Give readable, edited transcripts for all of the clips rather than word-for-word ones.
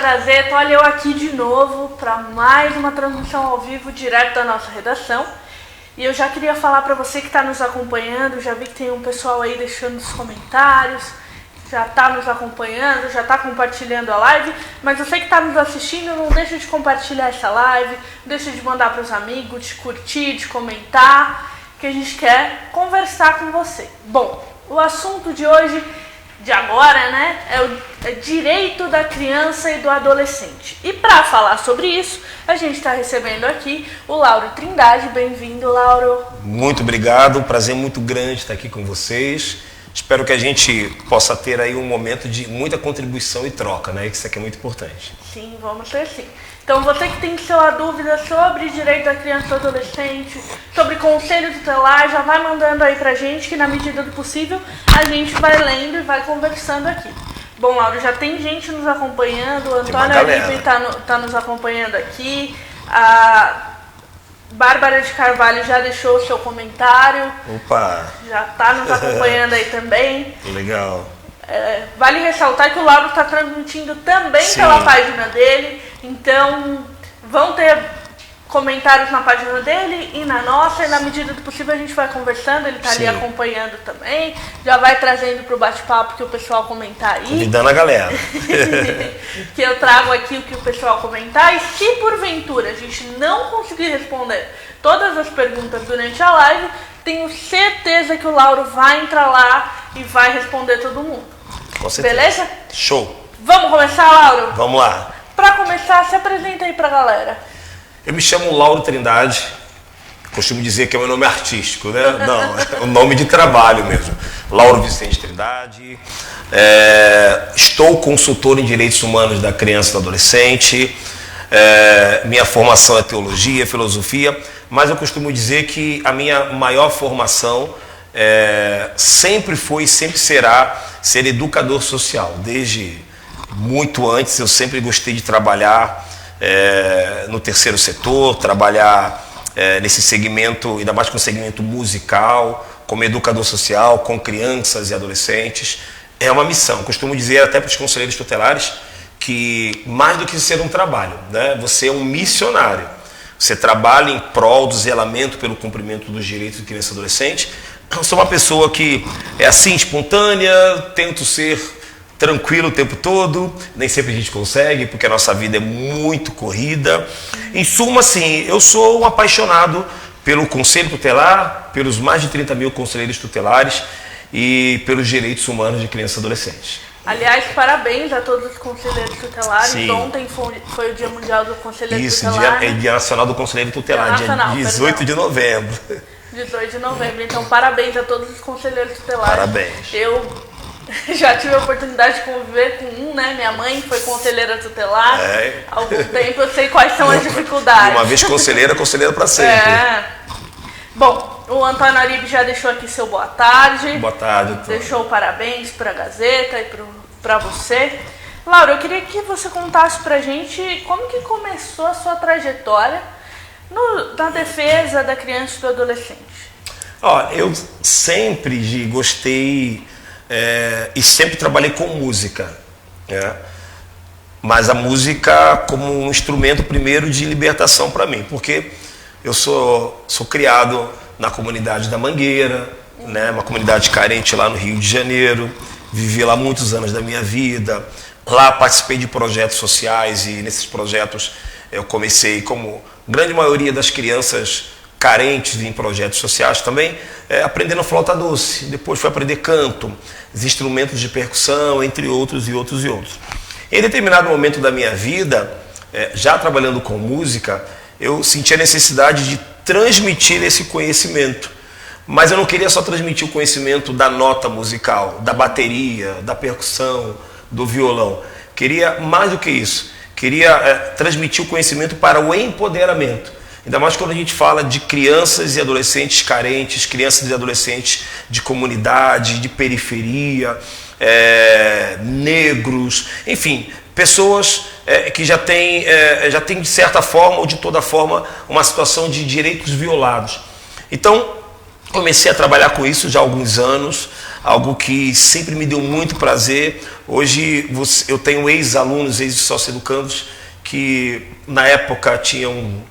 Gazeta, olha eu aqui de novo para mais uma transmissão ao vivo direto da nossa redação. E eu já queria falar para você que está nos acompanhando, já vi que tem um pessoal aí deixando os comentários, já está nos acompanhando, já está compartilhando a live, mas você que está nos assistindo, não deixa de compartilhar essa live, não deixa de mandar para os amigos, de curtir, de comentar, que a gente quer conversar com você. Bom, o assunto de hoje, de agora, né, é direito da criança e do adolescente. E para falar sobre isso, a gente está recebendo aqui o Lauro Trindade. Bem-vindo, Lauro. Muito obrigado, um prazer muito grande estar aqui com vocês. Espero que a gente possa ter aí um momento de muita contribuição e troca, né? Isso aqui é muito importante. Sim, vamos ter sim. Então, você que tem sua dúvida sobre direito da criança e do adolescente, sobre conselho tutelar, já vai mandando aí pra gente, que na medida do possível a gente vai lendo e vai conversando aqui. Bom, Lauro, já tem gente nos acompanhando, o Antônio Aribe tá nos acompanhando aqui, a Bárbara de Carvalho já deixou o seu comentário. Opa! Já tá nos acompanhando aí também. Legal. Vale ressaltar que o Lauro está transmitindo também pela página dele, então vão ter comentários na página dele e na nossa, e na medida do possível a gente vai conversando, ele está ali acompanhando também, já vai trazendo para o bate-papo que o pessoal comentar aí. Convidando a galera. Que eu trago aqui o que o pessoal comentar, e se porventura a gente não conseguir responder todas as perguntas durante a live, tenho certeza que o Lauro vai entrar lá e vai responder todo mundo. Com certeza. Beleza? Show! Vamos começar, Lauro? Vamos lá. Para começar, se apresenta aí pra galera. Eu me chamo Lauro Trindade, costumo dizer que é meu nome artístico, né? Não, é o nome de trabalho mesmo. Lauro Vicente Trindade. Estou consultor em direitos humanos da criança e do adolescente. Minha formação é teologia, filosofia, mas eu costumo dizer que a minha maior formação sempre foi e sempre será ser educador social. Desde muito antes eu sempre gostei de trabalhar no terceiro setor, trabalhar nesse segmento, ainda mais com o segmento musical, como educador social, com crianças e adolescentes. É uma missão. Costumo dizer até para os conselheiros tutelares que mais do que ser um trabalho, né? Você é um missionário. Você trabalha em prol do zelamento pelo cumprimento dos direitos de criança e adolescente. Eu sou uma pessoa que é assim, espontânea, tento ser tranquilo o tempo todo, nem sempre a gente consegue, porque a nossa vida é muito corrida. Em suma, assim, eu sou um apaixonado pelo Conselho Tutelar, pelos mais de 30 mil conselheiros tutelares e pelos direitos humanos de crianças e adolescentes. Aliás, parabéns a todos os conselheiros tutelares. Sim. Ontem foi o Dia Mundial do Conselheiro Isso, Tutelar. é Dia Nacional do Conselheiro Tutelar, dia 18 de novembro. 18 de novembro. Então, parabéns a todos os conselheiros tutelares. Parabéns. Eu já tive a oportunidade de conviver com um, né? Minha mãe foi conselheira tutelar. Há algum tempo eu sei quais são as dificuldades. Uma vez conselheira para sempre. Bom, o Antônio Aribe já deixou aqui seu boa tarde. Boa tarde, Antônio. Deixou parabéns para a Gazeta e para você. Laura, eu queria que você contasse pra gente como que começou a sua trajetória na defesa da criança e do adolescente. Eu sempre gostei e sempre trabalhei com música, né? Mas a música como um instrumento primeiro de libertação para mim, porque eu sou criado na comunidade da Mangueira, né? Uma comunidade carente lá no Rio de Janeiro, vivi lá muitos anos da minha vida, lá participei de projetos sociais e nesses projetos eu comecei, como grande maioria das crianças carentes em projetos sociais também, aprendendo flauta doce, depois fui aprender canto, os instrumentos de percussão, entre outros e outros e outros. Em determinado momento da minha vida, já trabalhando com música, eu senti a necessidade de transmitir esse conhecimento, mas eu não queria só transmitir o conhecimento da nota musical, da bateria, da percussão, do violão, queria mais do que isso, queria transmitir o conhecimento para o empoderamento. Ainda mais quando a gente fala de crianças e adolescentes carentes, crianças e adolescentes de comunidade, de periferia, negros, enfim, pessoas que já têm de certa forma ou de toda forma uma situação de direitos violados. Então, comecei a trabalhar com isso já há alguns anos, algo que sempre me deu muito prazer. Hoje eu tenho ex-alunos, ex-sócio-educandos, que na época tinham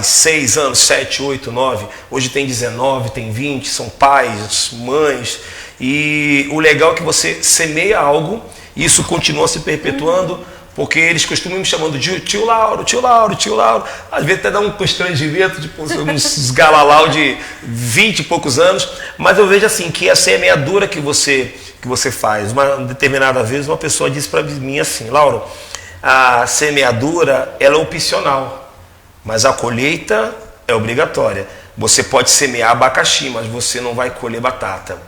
6 anos, 7, 8, 9, hoje tem 19, tem 20, são pais, mães, e o legal é que você semeia algo e isso continua se perpetuando, porque eles costumam me chamando de tio Lauro, tio Lauro, tio Lauro, às vezes até dá um constrangimento, tipo, uns galalau de 20 e poucos anos, mas eu vejo assim, que a semeadura que você faz, uma determinada vez uma pessoa disse para mim assim, Lauro, a semeadura ela é opcional, mas a colheita é obrigatória. Você pode semear abacaxi, mas você não vai colher batata.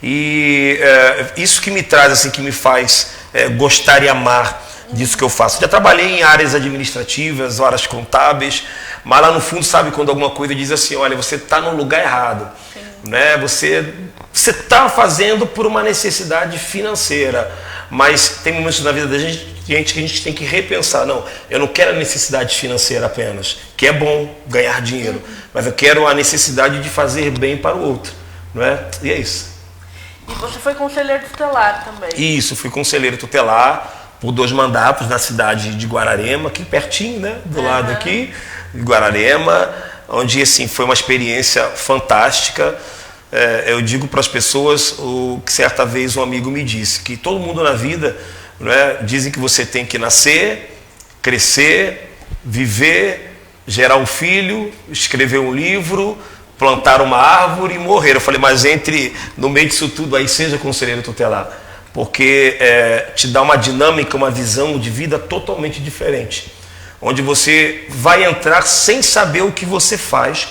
E isso que me traz, assim, que me faz gostar e amar disso que eu faço. Já trabalhei em áreas administrativas, áreas contábeis, mas lá no fundo, sabe, quando alguma coisa diz assim, olha, você está no lugar errado. Né? Você está fazendo por uma necessidade financeira, mas tem momentos na vida da gente que a gente tem que repensar. Não, eu não quero a necessidade financeira apenas, que é bom ganhar dinheiro, mas eu quero a necessidade de fazer bem para o outro. Não é? E é isso. E você foi conselheiro tutelar também? Isso, fui conselheiro tutelar por 2 mandatos na cidade de Guararema, aqui pertinho, né? Do lado aqui, de Guararema, onde assim, foi uma experiência fantástica. Eu digo para as pessoas o que certa vez um amigo me disse, que todo mundo na vida, não é, dizem que você tem que nascer, crescer, viver, gerar um filho, escrever um livro, plantar uma árvore e morrer. Eu falei, mas no meio disso tudo aí, seja conselheiro tutelar, porque te dá uma dinâmica, uma visão de vida totalmente diferente, onde você vai entrar sem saber o que você faz.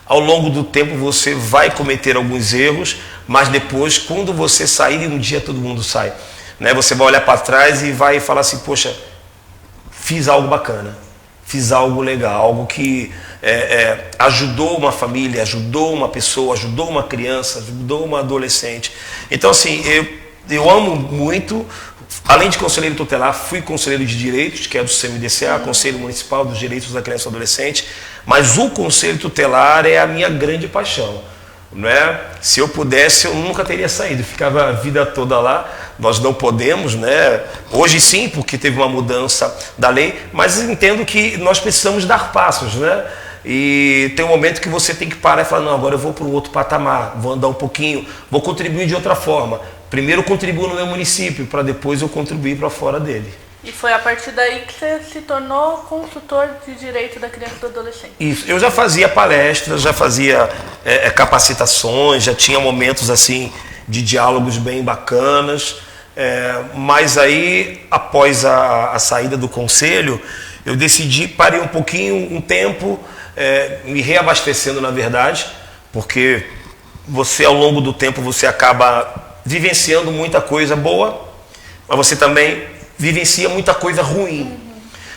Ao longo do tempo você vai cometer alguns erros, mas depois, quando você sair, um dia todo mundo sai, né? Você vai olhar para trás e vai falar assim, poxa, fiz algo bacana, fiz algo legal, algo que ajudou uma família, ajudou uma pessoa, ajudou uma criança, ajudou uma adolescente. Então assim, eu amo muito. Além de conselheiro tutelar, fui conselheiro de direitos, que é do CMDCA, Conselho Municipal dos Direitos da Criança e do Adolescente, mas o conselho tutelar é a minha grande paixão. Não é? Se eu pudesse, eu nunca teria saído, ficava a vida toda lá. Nós não podemos, né? Hoje sim, porque teve uma mudança da lei, mas entendo que nós precisamos dar passos, né? E tem um momento que você tem que parar e falar, não, agora eu vou para um outro patamar, vou andar um pouquinho, vou contribuir de outra forma. Primeiro eu contribuo no meu município, para depois eu contribuir para fora dele. E foi a partir daí que você se tornou consultor de direito da criança e do adolescente? Isso. Eu já fazia palestras, já fazia capacitações, já tinha momentos assim de diálogos bem bacanas, mas aí, após a saída do conselho, eu decidi, parei um pouquinho, um tempo, me reabastecendo na verdade, porque você ao longo do tempo você acaba vivenciando muita coisa boa, mas você também vivencia muita coisa ruim.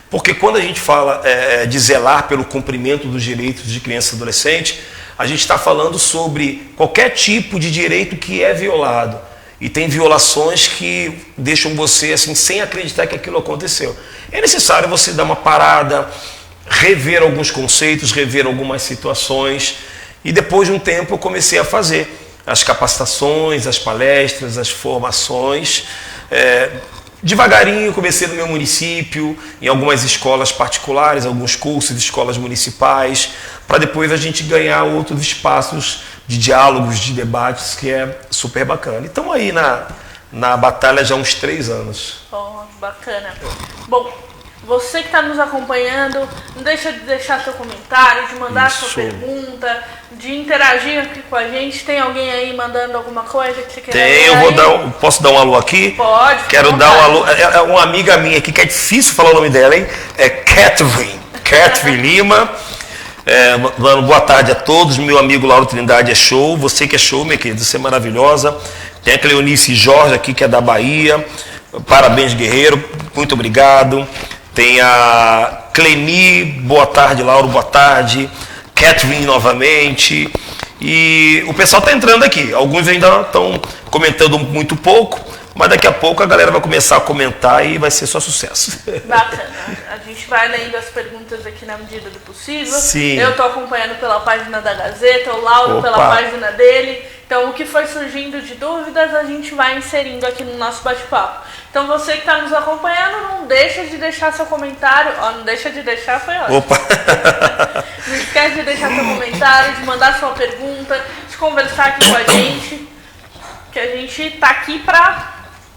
Porque quando a gente fala de zelar pelo cumprimento dos direitos de criança e adolescente, a gente está falando sobre qualquer tipo de direito que é violado. E tem violações que deixam você assim sem acreditar que aquilo aconteceu. É necessário você dar uma parada, rever alguns conceitos, rever algumas situações. E depois de um tempo eu comecei a fazer as capacitações, as palestras, as formações. Devagarinho comecei no meu município, em algumas escolas particulares, alguns cursos de escolas municipais, para depois a gente ganhar outros espaços de diálogos, de debates, que é super bacana. E estamos aí na batalha já há uns 3 anos. Oh, bacana. Bom, você que está nos acompanhando, não deixa de deixar seu comentário, de mandar sua pergunta, de interagir aqui com a gente. Tem alguém aí mandando alguma coisa que você quer? Tem, posso dar um alô aqui? Pode. Quero dar um alô. É uma amiga minha aqui, que é difícil falar o nome dela, hein? É Catherine Lima. Dando boa tarde a todos. Meu amigo Lauro Trindade é show. Você que é show, minha querida, você é maravilhosa. Tem a Cleonice Jorge aqui, que é da Bahia. Parabéns, guerreiro. Muito obrigado. Tem a Cleni, boa tarde, Lauro, boa tarde. Catherine novamente. E o pessoal está entrando aqui. Alguns ainda estão comentando muito pouco, mas daqui a pouco a galera vai começar a comentar e vai ser só sucesso. Bacana. A gente vai lendo as perguntas aqui na medida do possível. Sim. Eu estou acompanhando pela página da Gazeta, o Lauro pela página dele. Então, o que foi surgindo de dúvidas, a gente vai inserindo aqui no nosso bate-papo. Então, você que está nos acompanhando, não deixa de deixar seu comentário. Ó, não deixa de deixar, foi ótimo. Opa! Não esquece de deixar seu comentário, de mandar sua pergunta, de conversar aqui com a gente, que a gente tá aqui para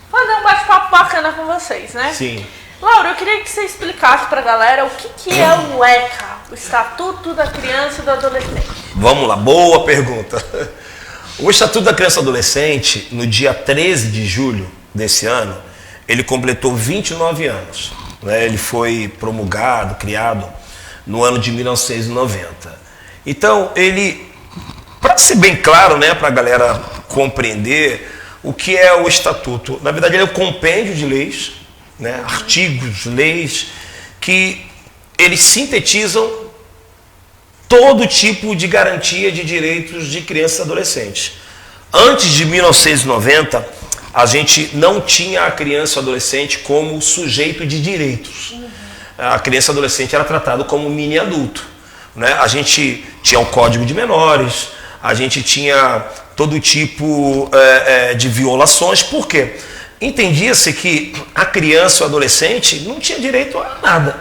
fazer um bate-papo bacana com vocês, né? Sim. Laura, eu queria que você explicasse para a galera o que é o ECA, o Estatuto da Criança e do Adolescente. Vamos lá, boa pergunta. O Estatuto da Criança e Adolescente, no dia 13 de julho desse ano, ele completou 29 anos. Né? Ele foi promulgado, criado no ano de 1990. Então, ele, para ser bem claro, né, para a galera compreender o que é o Estatuto, na verdade ele é um compêndio de leis, né, artigos, leis, que eles sintetizam todo tipo de garantia de direitos de crianças e adolescentes. Antes de 1990, a gente não tinha a criança e o adolescente como sujeito de direitos. A criança e o adolescente era tratado como mini adulto. Né? A gente tinha o Código de Menores, a gente tinha todo tipo de violações. Por quê? Entendia-se que a criança e o adolescente não tinha direito a nada,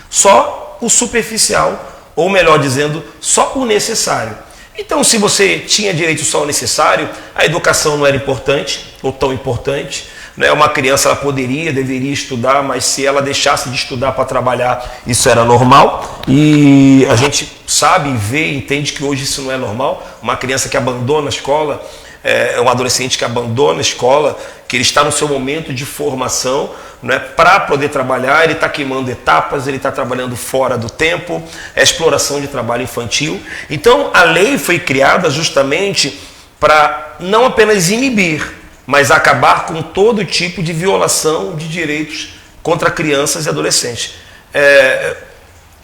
só o superficial, ou melhor dizendo, só o necessário. Então, se você tinha direito só ao necessário, a educação não era importante, ou tão importante. Né? Uma criança ela poderia, deveria estudar, mas se ela deixasse de estudar para trabalhar, isso era normal. E a gente sabe, vê, entende que hoje isso não é normal. Uma criança que abandona a escola, um adolescente que abandona a escola, que ele está no seu momento de formação, né, para poder trabalhar, ele está queimando etapas, ele está trabalhando fora do tempo, é exploração de trabalho infantil. Então a lei foi criada justamente para não apenas inibir, mas acabar com todo tipo de violação de direitos contra crianças e adolescentes.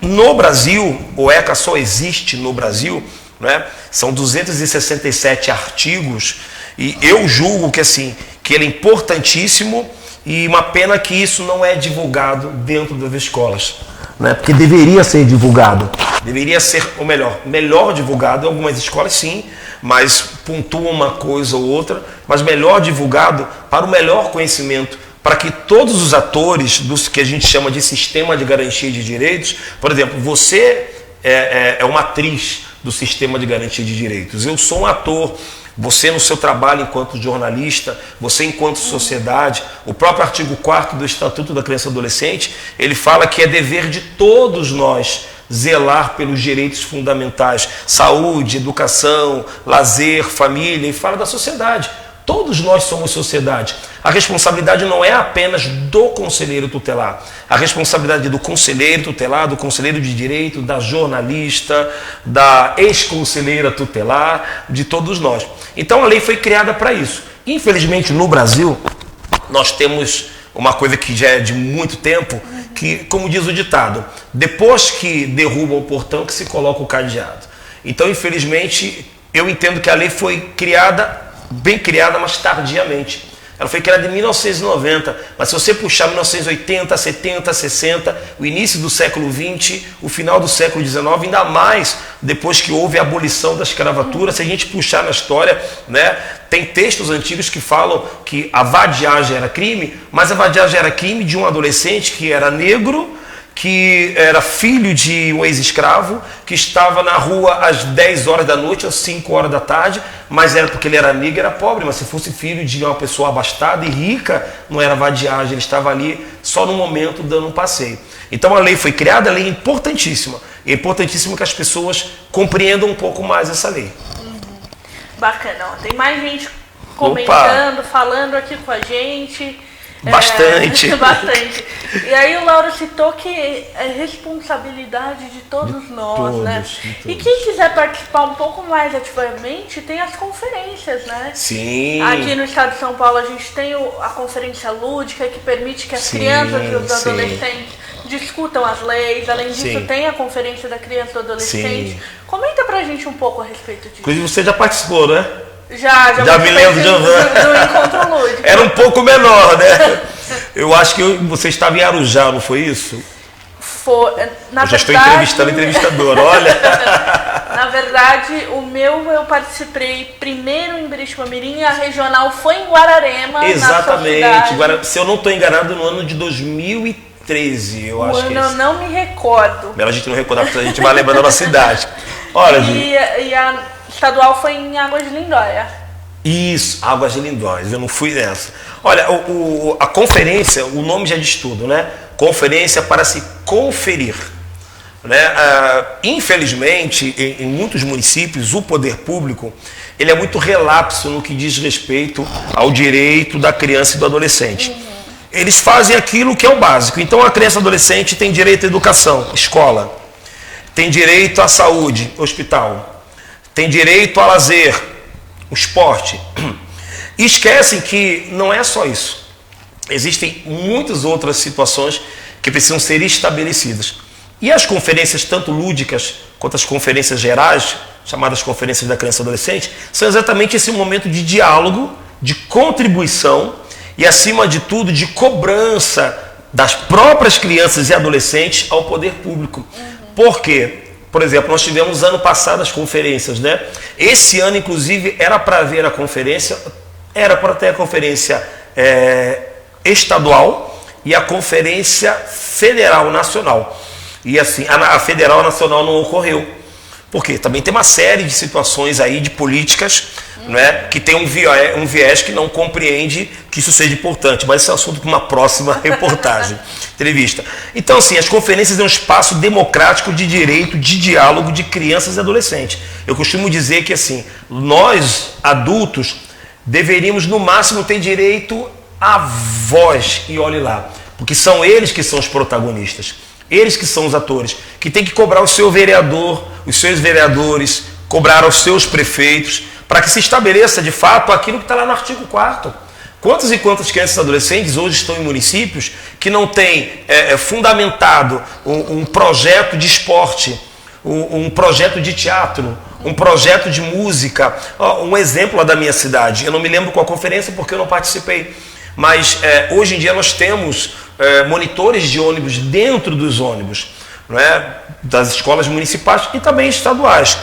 No Brasil, o ECA só existe no Brasil, né? São 267 artigos e eu julgo que, assim, que ele é importantíssimo e uma pena que isso não é divulgado dentro das escolas, né? Porque deveria ser divulgado, deveria ser, ou melhor divulgado. Em algumas escolas sim, mas pontua uma coisa ou outra, mas melhor divulgado para o melhor conhecimento, para que todos os atores do que a gente chama de sistema de garantia de direitos, por exemplo, você é uma atriz do sistema de garantia de direitos, eu sou um ator, você no seu trabalho enquanto jornalista, você enquanto sociedade, o próprio artigo 4º do Estatuto da Criança e Adolescente, ele fala que é dever de todos nós zelar pelos direitos fundamentais, saúde, educação, lazer, família, e fala da sociedade. Todos nós somos sociedade. A responsabilidade não é apenas do conselheiro tutelar. A responsabilidade do conselheiro tutelar, do conselheiro de direito, da jornalista, da ex-conselheira tutelar, de todos nós. Então a lei foi criada para isso. Infelizmente no Brasil, nós temos uma coisa que já é de muito tempo, que, como diz o ditado, depois que derrubam o portão que se coloca o cadeado. Então, infelizmente, eu entendo que a lei foi criada, bem criada, mas tardiamente. Ela foi criada em 1990, mas se você puxar 1980, 70, 60, o início do século XX, o final do século XIX, ainda mais depois que houve a abolição da escravatura, se a gente puxar na história, né, tem textos antigos que falam que a vadiagem era crime, mas a vadiagem era crime de um adolescente que era negro, que era filho de um ex-escravo, que estava na rua às 10 horas da noite, às 5 horas da tarde, mas era porque ele era negro, era pobre, mas se fosse filho de uma pessoa abastada e rica, não era vadiagem, ele estava ali só no momento dando um passeio. Então a lei foi criada, a lei é importantíssima, e é importantíssimo que as pessoas compreendam um pouco mais essa lei. Bacana, ó, tem mais gente comentando, falando aqui com a gente. Bastante. Bastante. E aí o Lauro citou que é responsabilidade de todos nós, né? E quem quiser participar um pouco mais ativamente, tem as conferências, né? Sim. Aqui no estado de São Paulo a gente tem a conferência lúdica, que permite que as crianças e os adolescentes discutam as leis. Além disso, tem a conferência da criança e do adolescente. Comenta pra gente um pouco a respeito disso. Inclusive você já participou, né? Já me lembro do encontro lúdico. Era um pouco menor, né? Eu acho que você estava em Arujá, não foi isso? Eu já estou entrevistando entrevistador, olha. Na verdade, o meu eu participei primeiro em Biritiba-Mirim, a regional foi em Guararema. Exatamente. Se eu não estou enganado, no ano de 2013, eu acho que é eu não me recordo. Melhor a gente não recordar, porque a gente vai lembrando da cidade. Olha, e a estadual foi em Águas de Lindóia. Isso, Águas de Lindóia, eu não fui nessa. Olha, a conferência, o nome já diz tudo, né? Conferência para se conferir. Né? Infelizmente, em muitos municípios, o poder público ele é muito relapso no que diz respeito ao direito da criança e do adolescente. Eles fazem aquilo que é o básico. Então, a criança e adolescente tem direito à educação, escola. Tem direito à saúde, hospital. Tem direito a lazer, o esporte. E esquecem que não é só isso. Existem muitas outras situações que precisam ser estabelecidas. E as conferências, tanto lúdicas quanto as conferências gerais, chamadas conferências da criança e adolescente, são exatamente esse momento de diálogo, de contribuição e, acima de tudo, de cobrança das próprias crianças e adolescentes ao poder público. Por quê? Por exemplo, nós tivemos ano passado as conferências, né? Esse ano, inclusive, era para haver a conferência, era para ter a conferência estadual e a conferência federal nacional. E assim, a federal nacional não ocorreu. Porque também tem uma série de situações aí de políticas, né, que tem um viés que não compreende que isso seja importante. Mas esse é um assunto para uma próxima reportagem, entrevista. Então, assim, as conferências é um espaço democrático de direito, de diálogo de crianças e adolescentes. Eu costumo dizer que, assim, nós, adultos, deveríamos, no máximo, ter direito à voz. E olhe lá, porque são eles que são os protagonistas. Eles que são os atores, que tem que cobrar o seu vereador, os seus vereadores, cobrar aos seus prefeitos, para que se estabeleça de fato aquilo que está lá no artigo 4º. Quantas e quantas crianças e adolescentes hoje estão em municípios que não têm fundamentado um projeto de esporte, um projeto de teatro, um projeto de música? Um exemplo lá da minha cidade, eu não me lembro qual conferência porque eu não participei, mas hoje em dia nós temos monitores de ônibus dentro dos ônibus, não é? Das escolas municipais e também estaduais.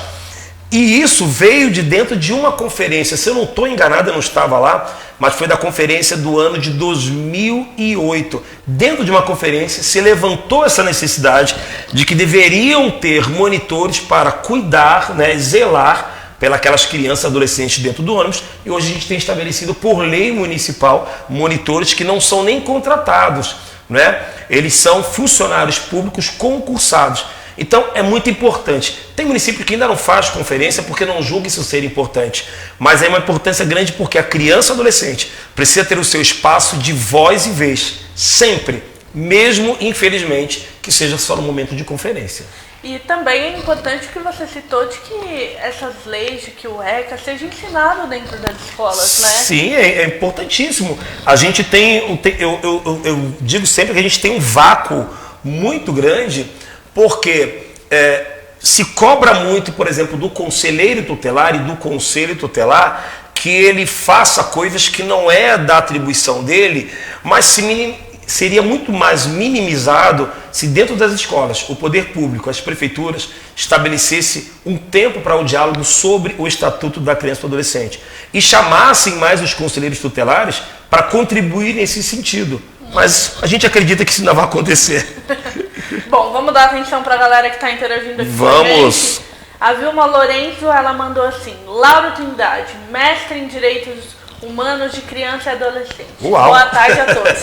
E isso veio de dentro de uma conferência, se eu não estou enganado, eu não estava lá, mas foi da conferência do ano de 2008. Dentro de uma conferência se levantou essa necessidade de que deveriam ter monitores para cuidar, né, zelar pelas crianças e adolescentes dentro do ônibus, e hoje a gente tem estabelecido por lei municipal monitores que não são nem contratados, né? Eles são funcionários públicos concursados. Então é muito importante. Tem município que ainda não faz conferência porque não julga isso ser importante, mas é uma importância grande porque a criança e adolescente precisa ter o seu espaço de voz e vez, sempre, mesmo infelizmente que seja só no momento de conferência. E também é importante que você citou de que essas leis, de que o ECA seja ensinado dentro das escolas, né? Sim, é importantíssimo. A gente tem, eu digo sempre que a gente tem um vácuo muito grande, porque se cobra muito, por exemplo, do conselheiro tutelar e do conselho tutelar que ele faça coisas que não é da atribuição dele, mas seria muito mais minimizado se dentro das escolas, o poder público, as prefeituras, estabelecesse um tempo para o diálogo sobre o Estatuto da Criança e do Adolescente e chamassem mais os conselheiros tutelares para contribuir nesse sentido. Mas a gente acredita que isso não vai acontecer. Bom, vamos dar atenção para a galera que está interagindo aqui. Vamos! A Vilma Lourenço, ela mandou assim: Lauro Trindade, mestre em Direitos Humanos de Criança e Adolescente. Uau. Boa tarde a todos.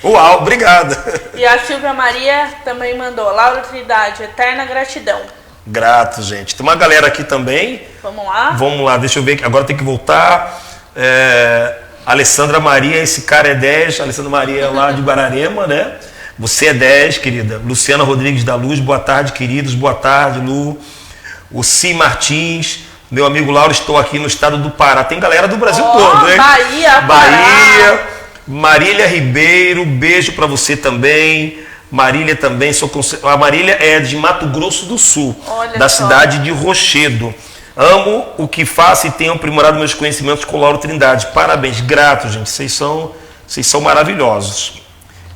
Uau, obrigado. E a Silvia Maria também mandou: Lauro Trindade, eterna gratidão. Grato, gente. Tem uma galera aqui também. Vamos lá? Vamos lá, deixa eu ver. Agora tem que voltar. Alessandra Maria, esse cara é 10. Alessandra Maria é lá de Guararema, né? Você é 10, querida. Luciana Rodrigues da Luz, boa tarde, queridos. Boa tarde, Lu. O Si Martins. Meu amigo Lauro, estou aqui no estado do Pará. Tem galera do Brasil todo, hein? Bahia, Bahia. Marília Ribeiro, beijo para você também. Marília também, a Marília é de Mato Grosso do Sul, da cidade de Rochedo. Amo o que faço e tenho aprimorado meus conhecimentos com Lauro Trindade. Parabéns, grato, gente. Vocês são maravilhosos.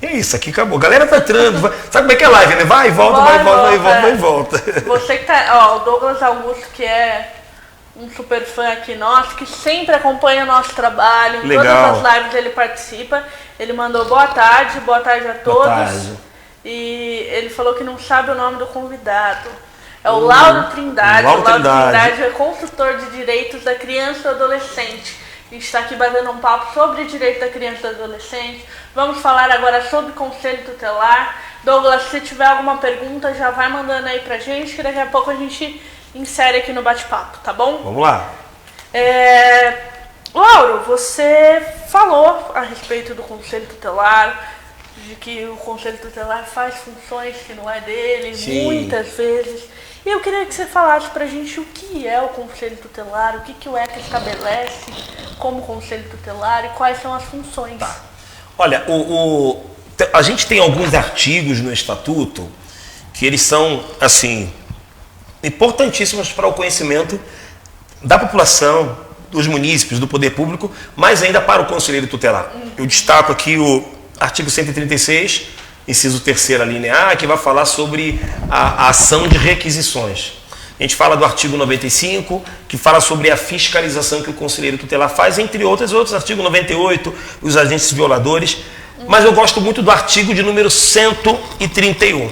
É isso, aqui acabou. A galera tá entrando. Sabe como é que é live, né? Vai e volta, vai e volta, vai e volta, vai e volta. Você que tá. Ó, o Douglas Augusto, que é um super fã aqui nosso, que sempre acompanha o nosso trabalho. Em Legal. todas as lives ele participa. Ele mandou boa tarde a todos. Boa tarde. E ele falou que não sabe o nome do convidado. É o Lauro Trindade. Lauro O Lauro Trindade Trindade é consultor de direitos da criança e do adolescente. A gente está aqui batendo um papo sobre direito da criança e do adolescente. Vamos falar agora sobre conselho tutelar. Douglas, se tiver alguma pergunta, já vai mandando aí pra gente, que daqui a pouco a gente insere aqui no bate-papo, tá bom? Vamos lá. Lauro, você falou a respeito do conselho tutelar, de que o conselho tutelar faz funções que não é dele, Sim. muitas vezes. E eu queria que você falasse pra gente o que é o conselho tutelar, o que o ECA estabelece como conselho tutelar e quais são as funções. Tá. Olha, a gente tem alguns artigos no Estatuto que eles são, assim, importantíssimos para o conhecimento da população, dos munícipes, do poder público, mas ainda para o conselheiro tutelar. Eu destaco aqui o artigo 136, inciso 3º, a linha A, que vai falar sobre a ação de requisições. A gente fala do artigo 95, que fala sobre a fiscalização que o conselheiro tutelar faz, entre outros, artigo 98, os agentes violadores, mas eu gosto muito do artigo de número 131.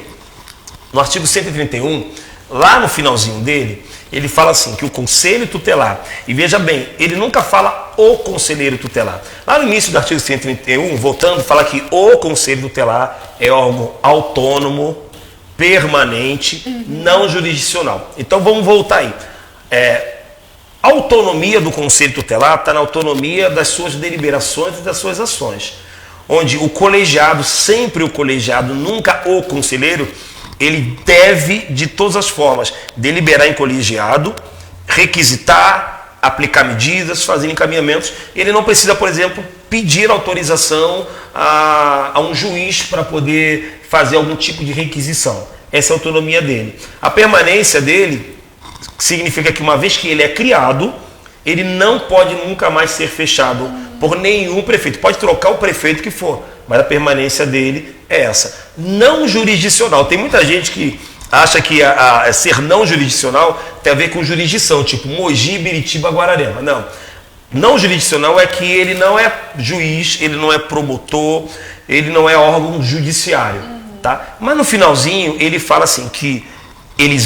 No artigo 131, lá no finalzinho dele, ele fala assim, que o conselho tutelar, e veja bem, ele nunca fala o conselheiro tutelar. Lá no início do artigo 131, voltando, fala que o conselho tutelar é órgão autônomo, permanente, não jurisdicional. Então vamos voltar aí. A autonomia do conselho tutelar está na autonomia das suas deliberações e das suas ações. Onde o colegiado, sempre o colegiado, nunca o conselheiro, ele deve, de todas as formas, deliberar em colegiado, requisitar, aplicar medidas, fazer encaminhamentos. Ele não precisa, por exemplo, pedir autorização a um juiz para poder fazer algum tipo de requisição. Essa é a autonomia dele. A permanência dele significa que uma vez que ele é criado, ele não pode nunca mais ser fechado por nenhum prefeito. Pode trocar o prefeito que for, mas a permanência dele é essa. Não jurisdicional. Tem muita gente que acha que ser não jurisdicional tem a ver com jurisdição, tipo Mogi, Biritiba, Guararema. Não. Não jurisdicional é que ele não é juiz, ele não é promotor, ele não é órgão judiciário. Tá? Mas no finalzinho ele fala assim que ele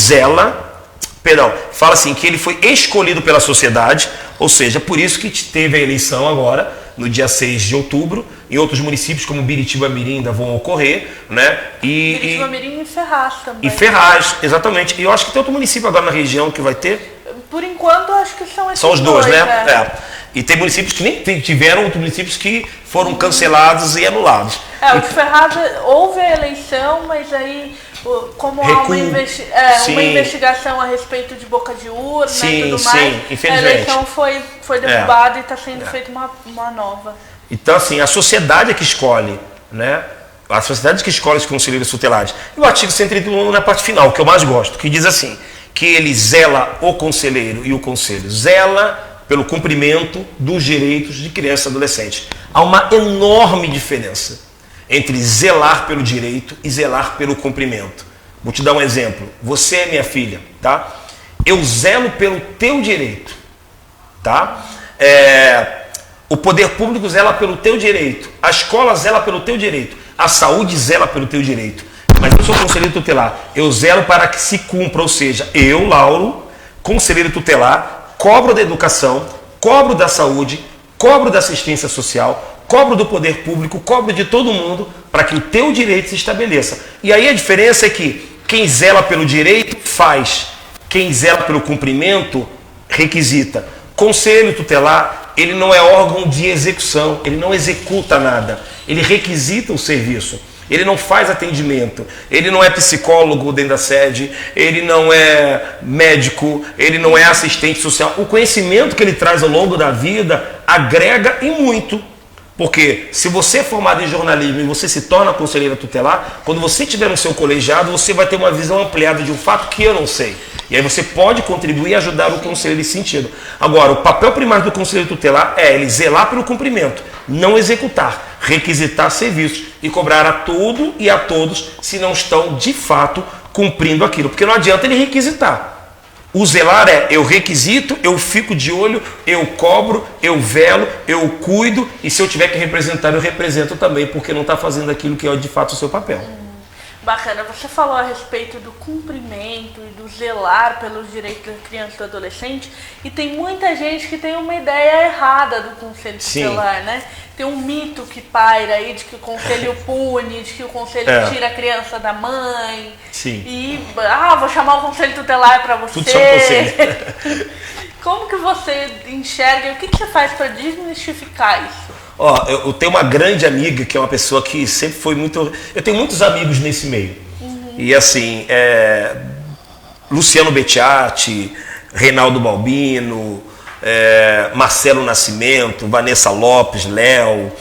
fala assim que ele foi escolhido pela sociedade, ou seja, por isso que teve a eleição agora, no dia 6 de outubro, em outros municípios como Biritiba, Mirim ainda vão ocorrer, né? Biritiba, Mirim e Ferraz também. E Ferraz, exatamente. E eu acho que tem outro município agora na região que vai ter. Por enquanto, acho que são esses São os dois, né? E tem municípios que nem tiveram, outros municípios que foram cancelados e anulados. O de Ferraz houve a eleição, mas aí, como há uma investigação a respeito de boca de urna e tudo mais, infelizmente. A eleição foi derrubada e está sendo feita uma nova. Então, assim, a sociedade é que escolhe, né? A sociedade que escolhe os conselheiros tutelares. E o artigo 131 na parte final, que eu mais gosto, que diz assim, que ele zela, o conselheiro e o conselho, zela pelo cumprimento dos direitos de criança e adolescente. Há uma enorme diferença entre zelar pelo direito e zelar pelo cumprimento. Vou te dar um exemplo. Você é minha filha, tá? Eu zelo pelo teu direito, tá? O poder público zela pelo teu direito, a escola zela pelo teu direito, a saúde zela pelo teu direito. Mas eu sou conselheiro tutelar, eu zelo para que se cumpra, ou seja, eu, Lauro, conselheiro tutelar, cobro da educação, cobro da saúde, cobro da assistência social, cobro do poder público, cobro de todo mundo para que o teu direito se estabeleça. E aí a diferença é que quem zela pelo direito faz, quem zela pelo cumprimento requisita. Conselho tutelar, ele não é órgão de execução, ele não executa nada, ele requisita o serviço. Ele não faz atendimento, ele não é psicólogo dentro da sede, ele não é médico, ele não é assistente social. O conhecimento que ele traz ao longo da vida agrega e muito. Porque se você é formado em jornalismo e você se torna conselheiro tutelar, quando você estiver no seu colegiado, você vai ter uma visão ampliada de um fato que eu não sei. E aí você pode contribuir e ajudar o conselheiro nesse sentido. Agora, o papel primário do conselheiro tutelar é ele zelar pelo cumprimento, não executar. requisitar serviços e cobrar a tudo e a todos se não estão de fato cumprindo aquilo. Porque não adianta ele requisitar. O zelar é eu requisito, eu fico de olho, eu cobro, eu velo, eu cuido e se eu tiver que representar, eu represento também, porque não está fazendo aquilo que é de fato o seu papel. Bacana, você falou a respeito do cumprimento e do zelar pelos direitos da criança e do adolescente e tem muita gente que tem uma ideia errada do conselho tutelar, né? Tem um mito que paira aí de que o conselho pune, de que o conselho tira a criança da mãe. Sim. E, vou chamar o conselho tutelar para você. Tudo chama conselho. Como que você enxerga e o que você faz para desmistificar isso? Eu tenho uma grande amiga que é uma pessoa que sempre foi muito... Eu tenho muitos amigos nesse meio. E assim, Luciano Bettiati, Reinaldo Balbino, Marcelo Nascimento, Vanessa Lopes, Léo,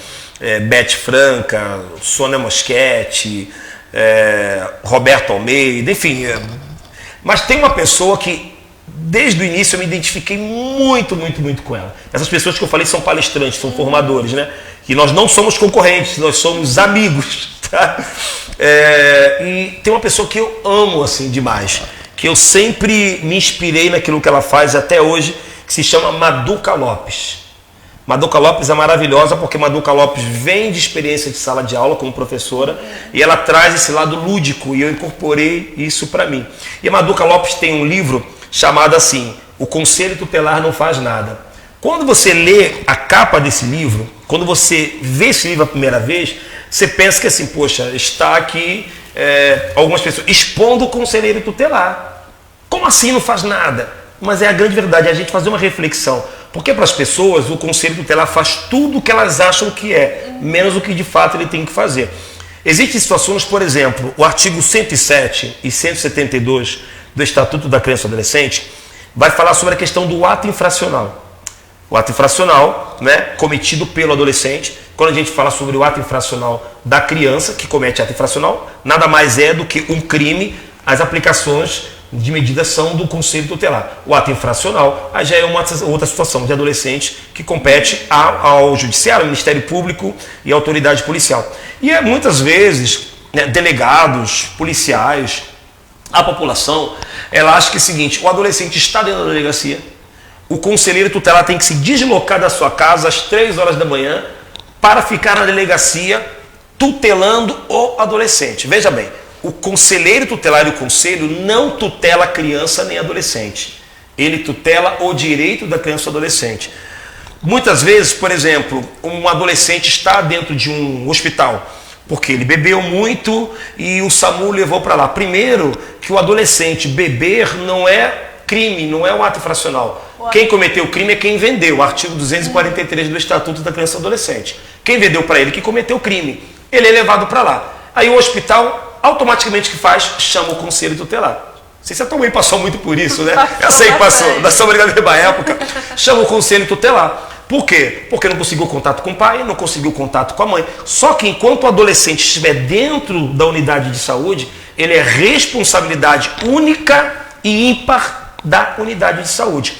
Beth Franca, Sônia Moschetti, Roberto Almeida, enfim. Mas tem uma pessoa que desde o início eu me identifiquei muito com ela. Essas pessoas que eu falei são palestrantes, são formadores, né? E nós não somos concorrentes, nós somos amigos, tá? E tem uma pessoa que eu amo assim demais, que eu sempre me inspirei naquilo que ela faz até hoje, que se chama Maduca Lopes. Maduca Lopes é maravilhosa porque Maduca Lopes vem de experiência de sala de aula como professora e ela traz esse lado lúdico e eu incorporei isso para mim. E a Maduca Lopes tem um livro chamado assim, O Conselho Tutelar Não Faz Nada. Quando você lê a capa desse livro, quando você vê esse livro a primeira vez, você pensa que assim, poxa, está aqui algumas pessoas expondo o conselheiro tutelar. Como assim não faz nada? Mas é a grande verdade, é a gente fazer uma reflexão. Porque para as pessoas o conselho tutelar faz tudo o que elas acham que menos o que de fato ele tem que fazer. Existem situações, por exemplo, o artigo 107 e 172 do Estatuto da Criança e do Adolescente vai falar sobre a questão do ato infracional. O ato infracional, né, cometido pelo adolescente. Quando a gente fala sobre o ato infracional da criança que comete ato infracional, nada mais é do que um crime. As aplicações de medidas são do Conselho Tutelar. O ato infracional aí já é uma outra situação de adolescente que compete ao Judiciário, ao Ministério Público e à autoridade policial. E muitas vezes, né, delegados, policiais, a população, ela acha que é o seguinte, o adolescente está dentro da delegacia, o conselheiro tutelar tem que se deslocar da sua casa às 3 horas da manhã para ficar na delegacia tutelando o adolescente. Veja bem, o conselheiro tutelar e o conselho não tutela a criança nem adolescente. Ele tutela o direito da criança e do adolescente. Muitas vezes, por exemplo, um adolescente está dentro de um hospital porque ele bebeu muito e o SAMU levou para lá. Primeiro, que o adolescente beber não é crime, não é um ato infracional. Quem cometeu o crime é quem vendeu, artigo 243 do Estatuto da Criança e do Adolescente. Quem vendeu para ele que cometeu o crime, ele é levado para lá. Aí o hospital, automaticamente o que faz? Chama o conselho tutelar. Não sei se a tua mãe passou muito por isso, né? Eu sei que passou, da sua mesma época. Chama o conselho tutelar. Por quê? Porque não conseguiu contato com o pai, não conseguiu contato com a mãe. Só que enquanto o adolescente estiver dentro da unidade de saúde, ele é responsabilidade única e ímpar da unidade de saúde.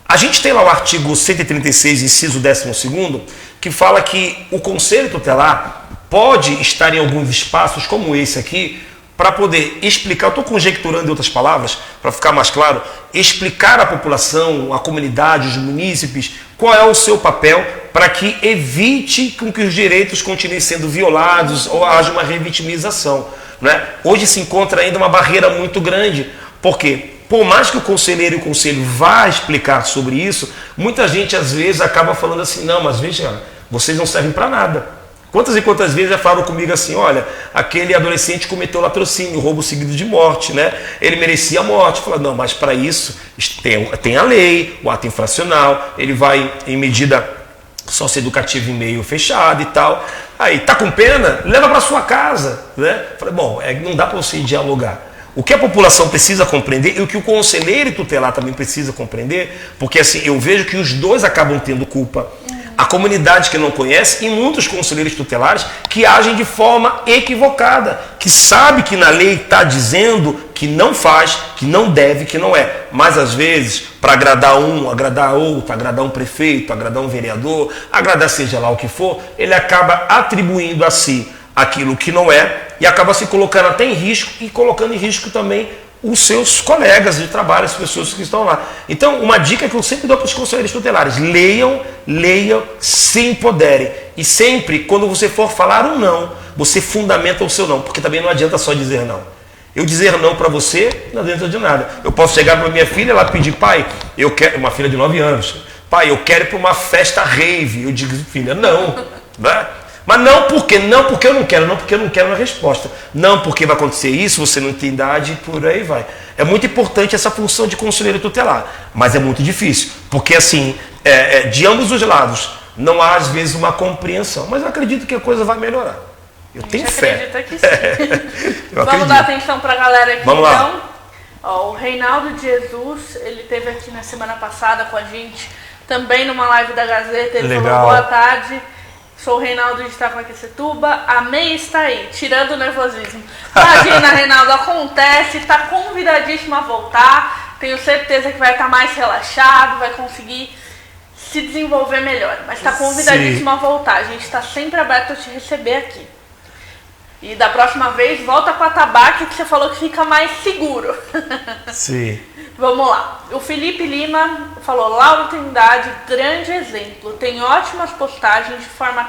A gente tem lá o artigo 136, inciso 12º, que fala que o conselho tutelar pode estar em alguns espaços como esse aqui, para poder explicar, eu estou conjecturando em outras palavras, para ficar mais claro, explicar à população, à comunidade, os munícipes, qual é o seu papel para que evite com que os direitos continuem sendo violados ou haja uma revitimização, né? Hoje se encontra ainda uma barreira muito grande, porque por mais que o conselheiro e o conselho vá explicar sobre isso, muita gente às vezes acaba falando assim, não, mas veja, vocês não servem para nada. Quantas e quantas vezes já falaram comigo assim, olha, aquele adolescente cometeu latrocínio, roubo seguido de morte, né? Ele merecia a morte. Fala, não, mas para isso tem a lei, o ato infracional, ele vai em medida socioeducativa em meio fechado e tal. Aí, tá com pena? Leva para sua casa, né? Falei, bom, não dá para você dialogar. O que a população precisa compreender e o que o conselheiro tutelar também precisa compreender, porque assim, eu vejo que os dois acabam tendo culpa. A comunidade que não conhece e muitos conselheiros tutelares que agem de forma equivocada, que sabe que na lei está dizendo que não faz, que não deve, que não é. Mas às vezes, para agradar um, agradar outro, agradar um prefeito, agradar um vereador, agradar seja lá o que for, ele acaba atribuindo a si aquilo que não é e acaba se colocando até em risco e colocando em risco também os seus colegas de trabalho, as pessoas que estão lá. Então, uma dica que eu sempre dou para os conselheiros tutelares: leiam, se empoderem. E sempre, quando você for falar um não, você fundamenta o seu não, porque também não adianta só dizer não. Eu dizer não para você, não adianta de nada. Eu posso chegar para minha filha, ela pedir: pai, eu quero, uma filha de 9 anos, pai, eu quero ir para uma festa rave. Eu digo: filha, não, né? Mas não porque eu não quero, não porque eu não quero na resposta. Não porque vai acontecer isso, você não tem idade, por aí vai. É muito importante essa função de conselheiro tutelar, mas é muito difícil, porque assim, de ambos os lados, não há às vezes uma compreensão, mas eu acredito que a coisa vai melhorar. Eu tenho fé. Acredita que sim. Vamos dar atenção para a galera aqui. Vamos então. Lá. Ó, o Reinaldo de Jesus, ele esteve aqui na semana passada com a gente, também numa live da Gazeta. Ele falou: boa tarde. Sou o Reinaldo de Itacoaquecetuba, amei estar aí, tirando o nervosismo. Imagina, Reinaldo, acontece, está convidadíssimo a voltar, tenho certeza que vai estar mais relaxado, vai conseguir se desenvolver melhor, mas está convidadíssimo a voltar, a gente está sempre aberto a te receber aqui. E da próxima vez, volta com a tabaco que você falou que fica mais seguro. Sim. Vamos lá. O Felipe Lima falou: Lauro Trindade, grande exemplo. Tem ótimas postagens de forma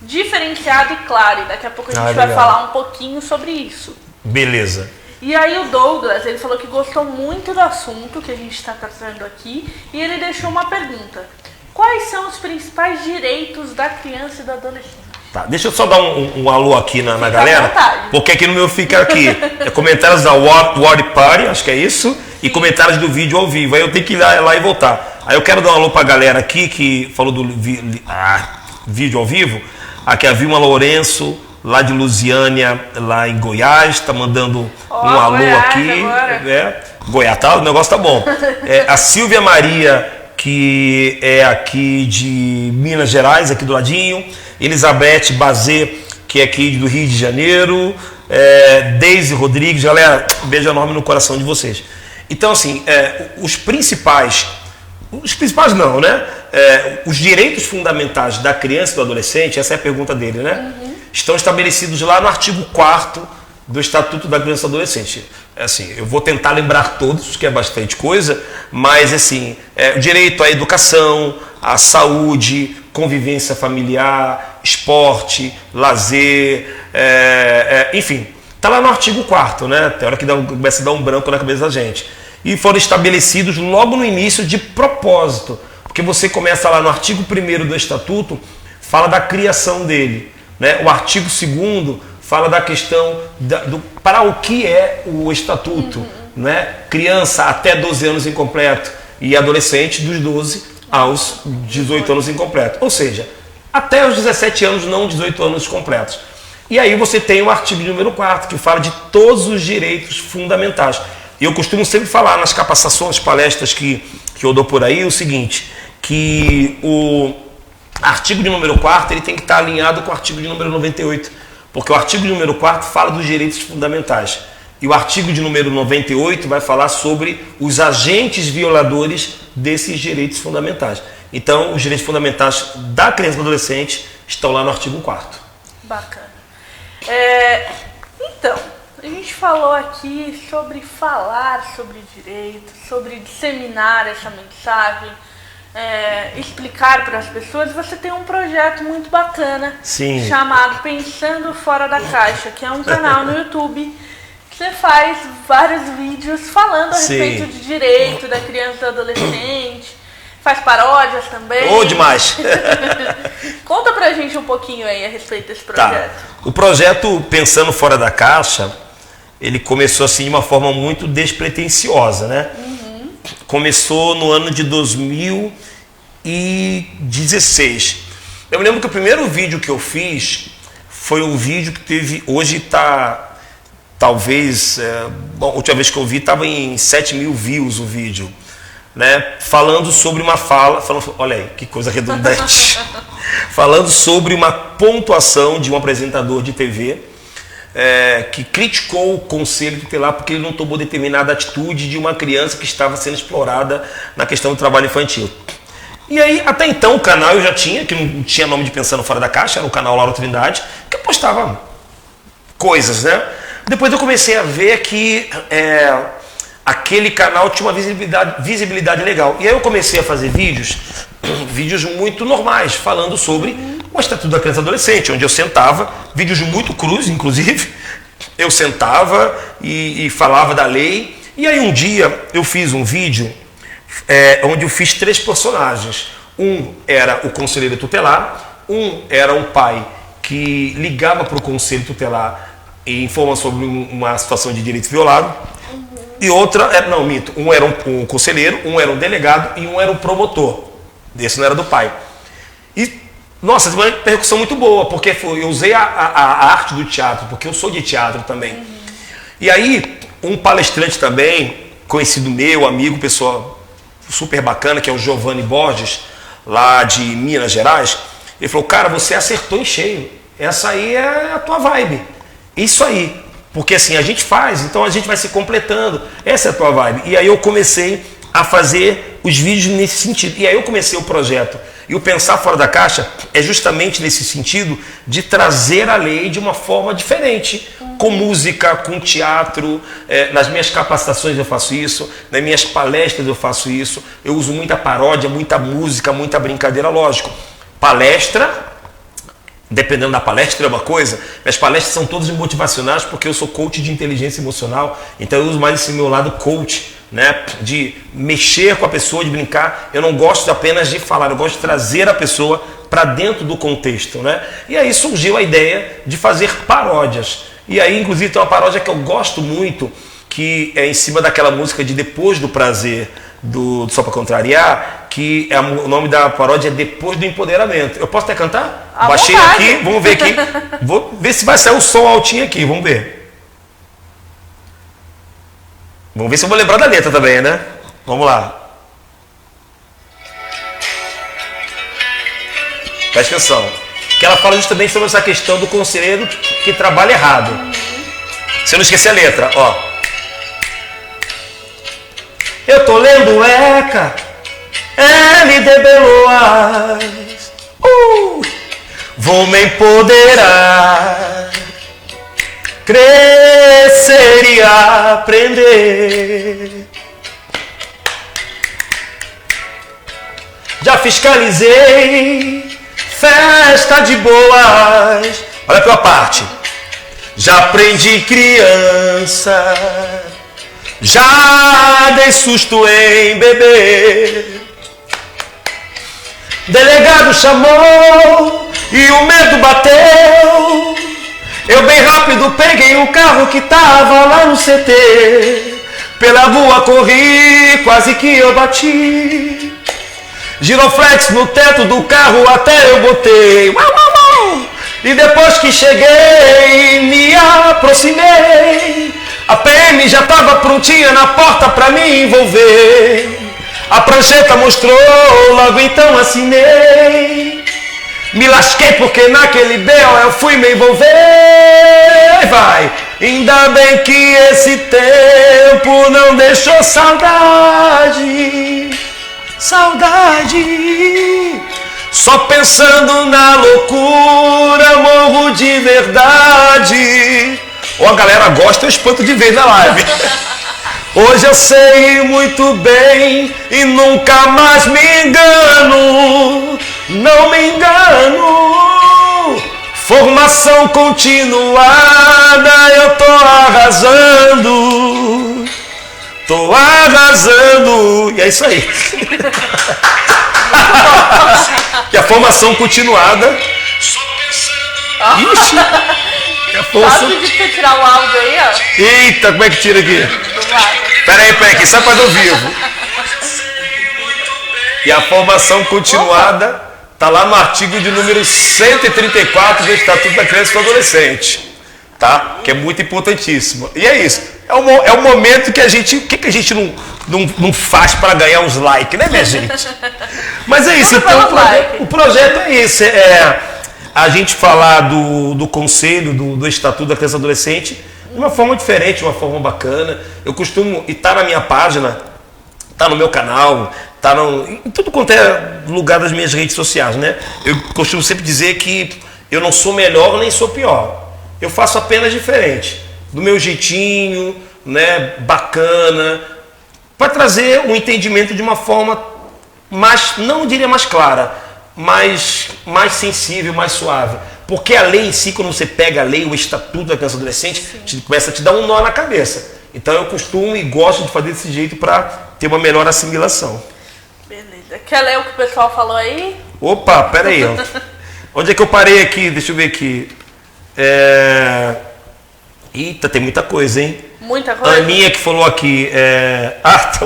diferenciada e clara. E daqui a pouco a gente vai falar um pouquinho sobre isso. Beleza. E aí o Douglas, ele falou que gostou muito do assunto que a gente está tratando aqui. E ele deixou uma pergunta: quais são os principais direitos da criança e do adolescente? Tá, deixa eu só dar um alô aqui na galera, porque aqui no meu fica aqui comentários da Ward Party, acho que é isso, e comentários do vídeo ao vivo. Aí eu tenho que ir lá e voltar. Aí eu quero dar um alô pra galera aqui que falou do vídeo ao vivo. Aqui a Vilma Lourenço, lá de Lusiânia, lá em Goiás, tá mandando um alô Goiás, aqui. Goiás, tá? O negócio tá bom. A Silvia Maria, que é aqui de Minas Gerais, aqui do ladinho. Elizabeth Bazê, que é aqui do Rio de Janeiro. Deise Rodrigues. Galera, beijo enorme no coração de vocês. Então, assim, os principais não, né? Os direitos fundamentais da criança e do adolescente, essa é a pergunta dele, né? Estão estabelecidos lá no artigo 4º do Estatuto da Criança e do Adolescente. Assim, eu vou tentar lembrar todos, que é bastante coisa, mas assim, o direito à educação, à saúde, convivência familiar, esporte, lazer, enfim, está lá no artigo 4º, né? Tem hora que começa a dar um branco na cabeça da gente. E foram estabelecidos logo no início de propósito, porque você começa lá no artigo 1º do Estatuto, fala da criação dele, né? O artigo 2º fala da questão para o que é o Estatuto, né? Criança até 12 anos incompleto e adolescente dos 12 aos 18 anos incompleto, ou seja, até os 17 anos, não 18 anos completos. E aí você tem o artigo número 4º, que fala de todos os direitos fundamentais. E eu costumo sempre falar nas capacitações, palestras que eu dou por aí, o seguinte, que o artigo de número 4º ele tem que estar alinhado com o artigo de número 98, porque o artigo de número 4º fala dos direitos fundamentais. E o artigo de número 98 vai falar sobre os agentes violadores desses direitos fundamentais. Então, os direitos fundamentais da criança e do adolescente estão lá no artigo 4º. Bacana. Então, a gente falou aqui sobre falar sobre direitos, sobre disseminar essa mensagem, explicar para as pessoas. Você tem um projeto muito bacana. Sim. Chamado Pensando Fora da Caixa, que é um canal no YouTube. Você faz vários vídeos falando a respeito de direito da criança e do adolescente, faz paródias também. Demais! Conta pra gente um pouquinho aí a respeito desse projeto. Tá. O projeto Pensando Fora da Caixa, ele começou assim de uma forma muito despretensiosa, né? Começou no ano de 2016. Eu me lembro que o primeiro vídeo que eu fiz foi um vídeo que teve, hoje está... Talvez, a última vez que eu vi estava em 7 mil views o vídeo. né, falando sobre uma fala, olha aí, que coisa redundante, falando sobre uma pontuação de um apresentador de TV que criticou o conselho tutelar porque ele não tomou determinada atitude de uma criança que estava sendo explorada na questão do trabalho infantil. E aí, até então, o canal eu já tinha, que não tinha nome de Pensando Fora da Caixa, era o canal Lauro Trindade, que eu postava coisas, né? Depois eu comecei a ver que aquele canal tinha uma visibilidade legal. E aí eu comecei a fazer vídeos muito normais, falando sobre o Estatuto da Criança e Adolescente, onde eu sentava, vídeos muito crus, inclusive, eu sentava e falava da lei. E aí um dia eu fiz um vídeo onde eu fiz 3 personagens. Um era o conselheiro tutelar, um era um pai que ligava para o conselho tutelar e informa sobre uma situação de direito violado, e outra, um era um conselheiro, um era um delegado e um era um promotor. Esse não era do pai. E, nossa, uma repercussão muito boa, porque eu usei a arte do teatro, porque eu sou de teatro também. E aí, um palestrante também, conhecido meu, amigo, pessoa super bacana, que é o Giovanni Borges, lá de Minas Gerais, ele falou, cara, você acertou em cheio, essa aí é a tua vibe, isso aí, porque assim, a gente faz, então a gente vai se completando, essa é a tua vibe. E aí eu comecei a fazer os vídeos nesse sentido, e aí eu comecei o projeto, e o Pensar Fora da Caixa é justamente nesse sentido de trazer a lei de uma forma diferente, com música, com teatro, nas minhas capacitações eu faço isso, nas minhas palestras eu faço isso, eu uso muita paródia, muita música, muita brincadeira, lógico. Palestra, dependendo da palestra é uma coisa, minhas palestras são todas motivacionais porque eu sou coach de inteligência emocional, então eu uso mais esse meu lado coach, né, de mexer com a pessoa, de brincar. Eu não gosto apenas de falar, eu gosto de trazer a pessoa para dentro do contexto, né? E aí surgiu a ideia de fazer paródias. E aí, inclusive, tem uma paródia que eu gosto muito, que é em cima daquela música de Depois do Prazer, do Só Pra Contrariar, que o nome da paródia é Depois do Empoderamento. Eu posso até cantar? Baixei aqui, vamos ver aqui. Vou ver se vai sair o som altinho aqui, vamos ver. Vamos ver se eu vou lembrar da letra também, né? Vamos lá. Presta atenção. Que ela fala justamente sobre essa questão do conselheiro que trabalha errado. Se eu não esquecer a letra, ó. Eu tô lendo ECA, LDB Loas. Vou me empoderar, crescer e aprender. Já fiscalizei festa de boas. Olha a pior parte. Já aprendi criança, já dei susto em bebê. Delegado chamou e o medo bateu. Eu bem rápido peguei o carro que tava lá no CT. Pela rua corri, quase que eu bati. Giroflex no teto do carro até eu botei. Uau, uau, uau. E depois que cheguei, me aproximei. A PM já tava prontinha na porta pra me envolver. A prancheta mostrou, logo então assinei. Me lasquei porque naquele B.O. eu fui me envolver. Vai! Ainda bem que esse tempo não deixou saudade. Saudade. Só pensando na loucura morro de verdade. Ou a galera gosta, eu espanto de vez na live. Hoje eu sei muito bem e nunca mais me engano. Não me engano. Formação continuada, eu tô arrasando. Tô arrasando. E é isso aí. E a formação continuada. Ixi. Só pedir pra tirar o áudio aí, ó. Eita, como é que tira aqui? Peraí, que sai para do vivo. E a formação continuada tá lá no artigo de número 134 do Estatuto da Criança e do Adolescente, tá? Que é muito importantíssimo. E é isso. É o momento que a gente... O que a gente não faz para ganhar uns likes, né, minha gente? Mas é isso. Então, o projeto é esse. A gente falar do conselho, do Estatuto da Criança e Adolescente de uma forma diferente, de uma forma bacana. Eu costumo... E tá na minha página, tá no meu canal, tá em tudo quanto é lugar das minhas redes sociais, né? Eu costumo sempre dizer que eu não sou melhor nem sou pior. Eu faço apenas diferente. Do meu jeitinho, né, bacana, para trazer um entendimento de uma forma mais, não diria mais clara, mais sensível, mais suave. Porque a lei em si, quando você pega a lei, o Estatuto da Criança e Adolescente, começa a te dar um nó na cabeça. Então eu costumo e gosto de fazer desse jeito para ter uma melhor assimilação. Beleza. Quer ler o que o pessoal falou aí? Opa, pera aí. Onde é que eu parei aqui? Deixa eu ver aqui. Eita, tem muita coisa, hein? Muita coisa? Aninha que falou aqui.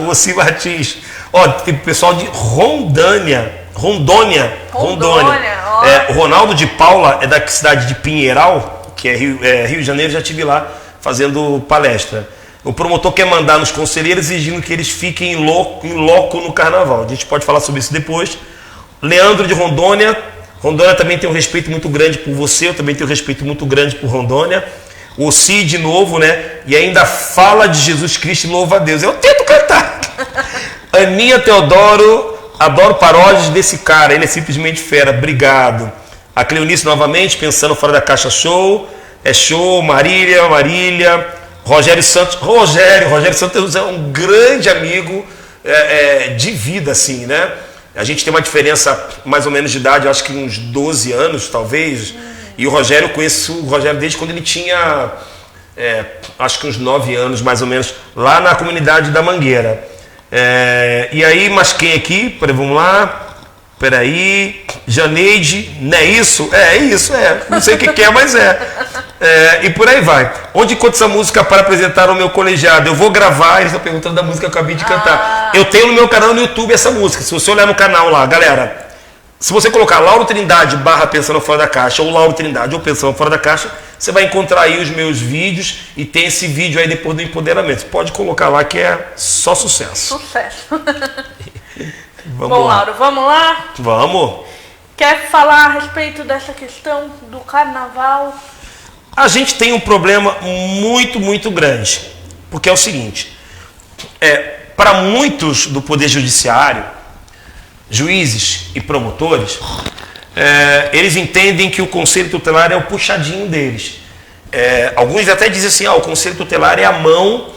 Você Martins. Ó, tem pessoal de Rondônia. O Ronaldo de Paula é da cidade de Pinheiral, que é Rio de Janeiro, já estive lá fazendo palestra. O promotor quer mandar nos conselheiros exigindo que eles fiquem em loco no carnaval. A gente pode falar sobre isso depois. Leandro de Rondônia. Rondônia também tem um respeito muito grande por você, eu também tenho um respeito muito grande por Rondônia. O Cid de novo, né? E ainda fala de Jesus Cristo e louva a Deus. Eu tento cantar. Aninha Teodoro, adoro paródias desse cara, ele é simplesmente fera, obrigado. A Cleonice novamente, pensando fora da caixa, show. É show, Marília. Rogério Santos. Rogério Santos é um grande amigo de vida, assim, né? A gente tem uma diferença mais ou menos de idade, acho que uns 12 anos, talvez. E o Rogério, eu conheço o Rogério desde quando ele tinha, acho que uns 9 anos, mais ou menos, lá na comunidade da Mangueira. E aí, mas quem aqui? Vamos lá. Peraí. Janeide, não é isso? É isso. Não sei o que é, mas e por aí vai. Onde encontro essa música para apresentar ao meu colegiado? Eu vou gravar, eles estão perguntando da música que eu acabei de cantar. Eu tenho no meu canal no YouTube essa música. Se você olhar no canal lá, galera, se você colocar Lauro Trindade / Pensando Fora da Caixa, ou Lauro Trindade ou Pensando Fora da Caixa, você vai encontrar aí os meus vídeos e tem esse vídeo aí depois do empoderamento. Pode colocar lá que é só sucesso. Sucesso. Bom, Lauro, vamos lá? Vamos. Quer falar a respeito dessa questão do carnaval? A gente tem um problema muito, muito grande. Porque é o seguinte, para muitos do Poder Judiciário, juízes e promotores, eles entendem que o Conselho Tutelar é o puxadinho deles. Alguns até dizem assim, o Conselho Tutelar é a mão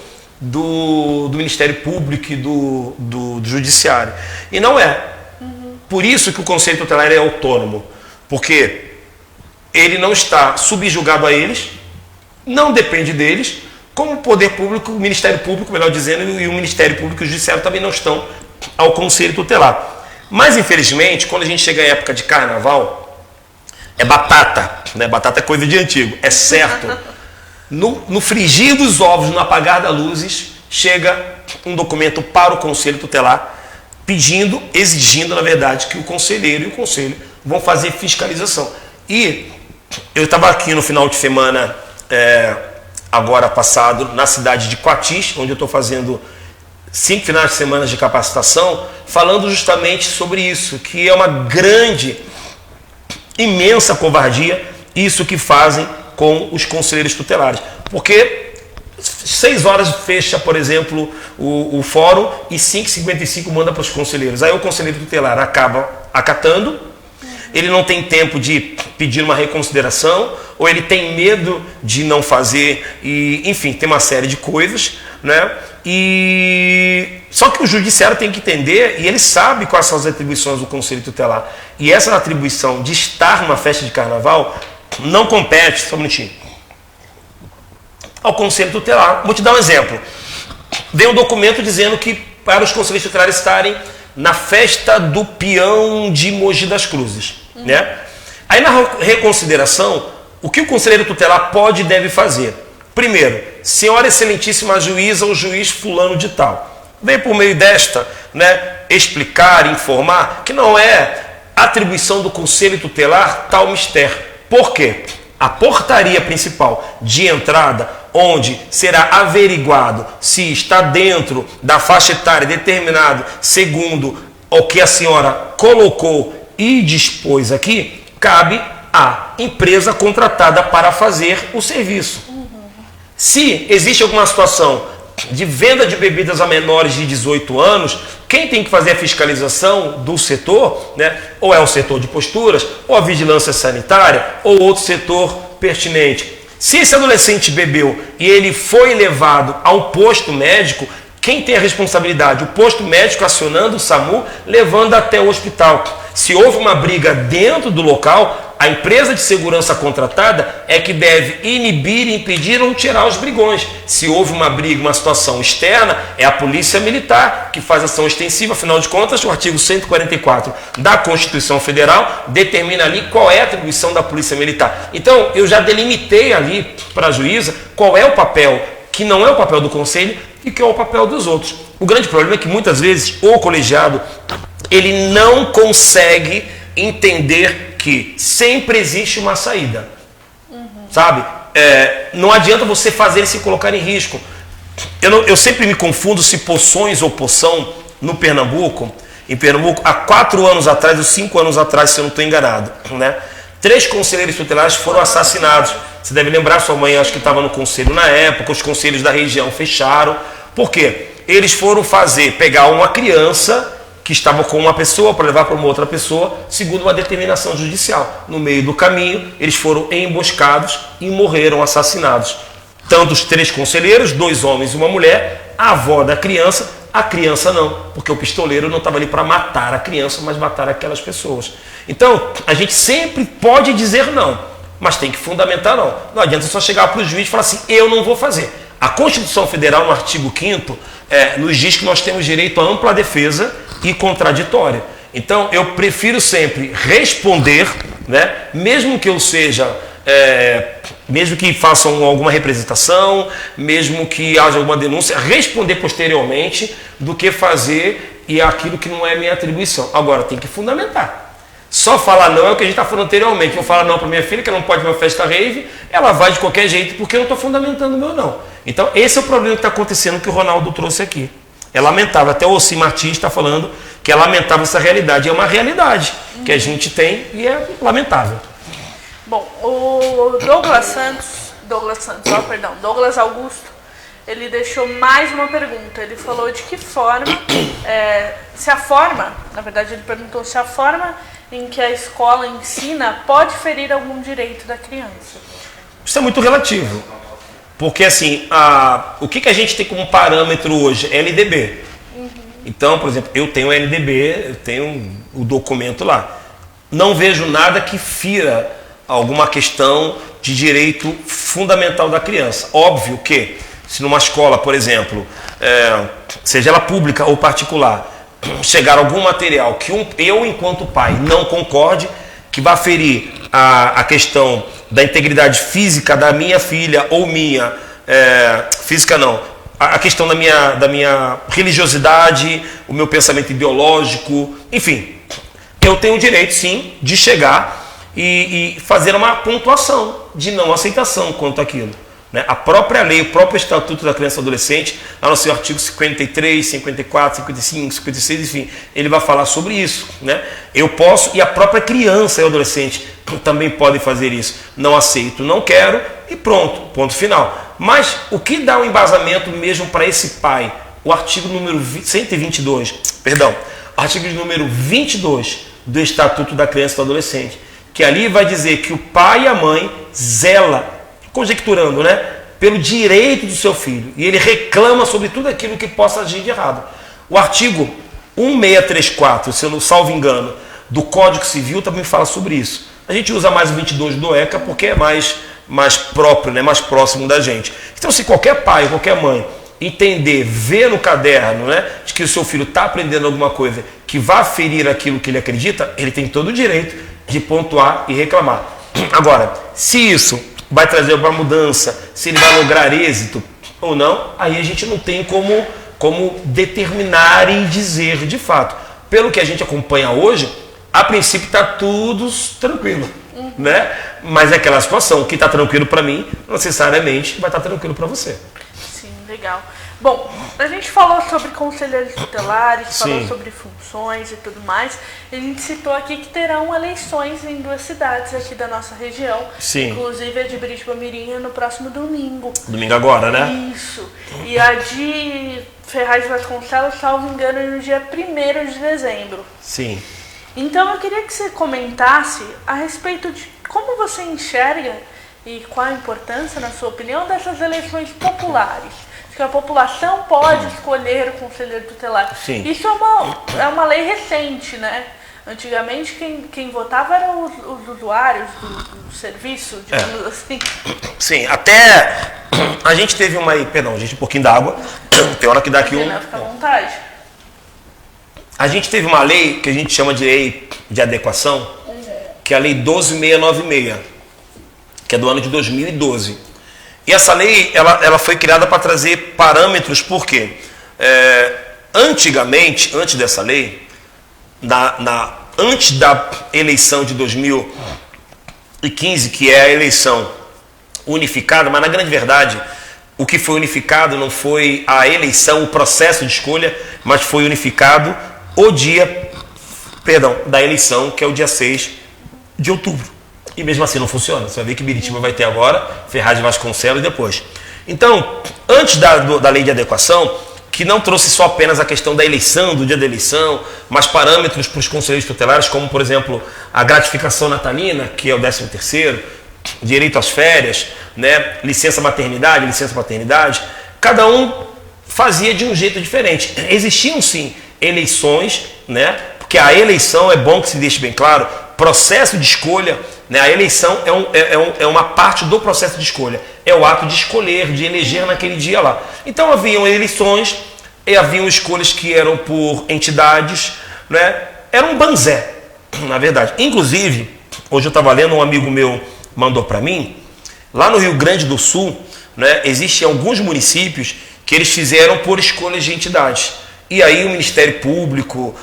do Ministério Público e do Judiciário. E não é. Por isso que o Conselho Tutelar é autônomo. Porque ele não está subjugado a eles, não depende deles, como o Poder Público, o Ministério Público, melhor dizendo, e o Ministério Público e o Judiciário também não estão ao Conselho Tutelar. Mas, infelizmente, quando a gente chega em época de carnaval, é batata, né? Batata é coisa de antigo, é certo. No frigir dos ovos, no apagar das luzes, chega um documento para o Conselho Tutelar, exigindo, na verdade, que o conselheiro e o conselho vão fazer fiscalização. E eu estava aqui no final de semana, agora passado, na cidade de Coatis, onde eu estou fazendo 5 finais de semana de capacitação, falando justamente sobre isso, que é uma grande, imensa covardia, isso que fazem com os conselheiros tutelares. Porque 6 horas fecha, por exemplo, o fórum e 5h55 manda para os conselheiros. Aí o conselheiro tutelar acaba acatando, ele não tem tempo de pedir uma reconsideração, ou ele tem medo de não fazer, e, enfim, tem uma série de coisas, né? Só que o judiciário tem que entender, e ele sabe quais são as atribuições do Conselho Tutelar. E essa atribuição de estar numa festa de carnaval não compete, só um minutinho, ao Conselho Tutelar. Vou te dar um exemplo. Vem um documento dizendo que para os conselheiros tutelares estarem na festa do peão de Mogi das Cruzes, né? Aí na reconsideração, o que o conselheiro tutelar pode e deve fazer? Primeiro, senhora excelentíssima juíza ou juiz fulano de tal, vem por meio desta, né, explicar, informar que não é atribuição do conselho tutelar tal mistério. Por quê? A portaria principal de entrada onde será averiguado se está dentro da faixa etária determinado segundo o que a senhora colocou e dispôs aqui, cabe à empresa contratada para fazer o serviço. Se existe alguma situação de venda de bebidas a menores de 18 anos, quem tem que fazer a fiscalização do setor, né, ou é o setor de posturas, ou a vigilância sanitária, ou outro setor pertinente. Se esse adolescente bebeu e ele foi levado ao posto médico, quem tem a responsabilidade? O posto médico acionando o SAMU, levando até o hospital. Se houve uma briga dentro do local, a empresa de segurança contratada é que deve inibir, impedir ou tirar os brigões. Se houve uma briga, uma situação externa, é a Polícia Militar que faz ação extensiva. Afinal de contas, o artigo 144 da Constituição Federal determina ali qual é a atribuição da Polícia Militar. Então, eu já delimitei ali para a juíza qual é o papel, que não é o papel do conselho e que é o papel dos outros. O grande problema é que muitas vezes o colegiado ele não consegue entender que sempre existe uma saída, sabe? Não adianta você fazer ele se colocar em risco. Eu sempre me confundo se poções ou poção no Pernambuco. Em Pernambuco, há 4 anos atrás, ou 5 anos atrás, se eu não estou enganado, né? 3 conselheiros tutelares foram assassinados. Você deve lembrar, sua mãe acho que estava no conselho na época, os conselhos da região fecharam. Por quê? Eles foram pegar uma criança que estava com uma pessoa para levar para uma outra pessoa, segundo uma determinação judicial. No meio do caminho, eles foram emboscados e morreram assassinados. Tanto os 3 conselheiros, 2 homens e uma mulher, a avó da criança, a criança não, porque o pistoleiro não estava ali para matar a criança, mas matar aquelas pessoas. Então, a gente sempre pode dizer não, mas tem que fundamentar não. Não adianta só chegar para o juiz e falar assim, eu não vou fazer. A Constituição Federal, no artigo 5º, nos diz que nós temos direito à ampla defesa e contraditória. Então, eu prefiro sempre responder, né, mesmo que eu seja, mesmo que façam alguma representação, mesmo que haja alguma denúncia, responder posteriormente do que fazer e aquilo que não é minha atribuição. Agora, tem que fundamentar. Só falar não é o que a gente está falando anteriormente. Vou falar não para minha filha, que ela não pode ir uma festa rave, ela vai de qualquer jeito, porque eu não estou fundamentando o meu não. Então, esse é o problema que está acontecendo, que o Ronaldo trouxe aqui. É lamentável, até o Ossi Martins está falando que é lamentável essa realidade. É uma realidade que a gente tem e é lamentável. Bom, o Douglas Augusto, ele deixou mais uma pergunta. Ele falou de que forma, na verdade ele perguntou se a forma em que a escola ensina pode ferir algum direito da criança. Isso é muito relativo. Porque assim, o que a gente tem como parâmetro hoje? LDB. Então, por exemplo, eu tenho LDB, eu tenho o documento lá. Não vejo nada que fira alguma questão de direito fundamental da criança. Óbvio que, se numa escola, por exemplo, seja ela pública ou particular, chegar algum material que eu, enquanto pai, não concorde, que vá ferir a questão da integridade física da minha filha ou minha, física não, a questão da minha religiosidade, o meu pensamento ideológico, enfim, eu tenho o direito sim de chegar e fazer uma pontuação de não aceitação quanto àquilo. Né? A própria lei, o próprio Estatuto da Criança e Adolescente, lá no seu artigo 53, 54, 55, 56, enfim, ele vai falar sobre isso. Né? Eu posso, e a própria criança e adolescente também podem fazer isso. Não aceito, não quero, e pronto, ponto final. Mas o que dá um embasamento mesmo para esse pai? O artigo número 122, artigo número 22 do Estatuto da Criança e do Adolescente, que ali vai dizer que o pai e a mãe zela, conjecturando, né, pelo direito do seu filho, e ele reclama sobre tudo aquilo que possa agir de errado. O artigo 1634, se eu não salvo engano, do Código Civil também fala sobre isso. A gente usa mais o 22 do ECA porque é mais próprio, né, mais próximo da gente. Então, se qualquer pai, qualquer mãe entender, ver no caderno, né, de que o seu filho está aprendendo alguma coisa que vá ferir aquilo que ele acredita, ele tem todo o direito de pontuar e reclamar. Agora, se isso vai trazer uma mudança, se ele vai lograr êxito ou não, aí a gente não tem como determinar e dizer de fato. Pelo que a gente acompanha hoje, a princípio está tudo tranquilo. né? Mas é aquela situação que está tranquilo para mim, não necessariamente vai estar tranquilo para você. Sim, legal. Bom, a gente falou sobre conselheiros tutelares, falou sobre funções e tudo mais. A gente citou aqui que terão eleições em 2 cidades aqui da nossa região. Sim. Inclusive a de Biritiba-Mirim no próximo domingo. Domingo agora, né? Isso. E a de Ferraz de Vasconcelos, salvo engano, no dia 1º de dezembro. Sim. Então eu queria que você comentasse a respeito de como você enxerga e qual a importância, na sua opinião, dessas eleições populares. Que a população pode escolher o conselheiro tutelar. Sim. Isso é uma lei recente, né? Antigamente quem votava eram os usuários do serviço, digamos assim. Sim, até a gente teve uma... Perdão, gente, um pouquinho d'água. Tem hora que dá aqui um... Fica à vontade. A gente teve uma lei que a gente chama de lei de adequação, que é a lei 12.696, que é do ano de 2012. E essa lei, ela foi criada para trazer parâmetros, por quê? Antigamente, antes dessa lei, antes da eleição de 2015, que é a eleição unificada, mas na grande verdade, o que foi unificado não foi a eleição, o processo de escolha, mas foi unificado o dia, da eleição, que é o dia 6 de outubro. E mesmo assim não funciona. Você vai ver que Biritiba vai ter agora, Ferraz de Vasconcelos e depois. Então, antes da lei de adequação, que não trouxe só apenas a questão da eleição, do dia da eleição, mas parâmetros para os conselheiros tutelares, como, por exemplo, a gratificação natalina, que é o 13º, direito às férias, né, licença maternidade, licença paternidade, cada um fazia de um jeito diferente. Existiam, sim, eleições, né, porque a eleição, é bom que se deixe bem claro, processo de escolha, né, a eleição é uma parte do processo de escolha. É o ato de escolher, de eleger naquele dia lá. Então haviam eleições e haviam escolhas que eram por entidades, né? Era um banzé, na verdade. Inclusive, hoje eu estava lendo, um amigo meu mandou para mim, lá no Rio Grande do Sul, né, existem alguns municípios que eles fizeram por escolhas de entidades. E aí o Ministério Público,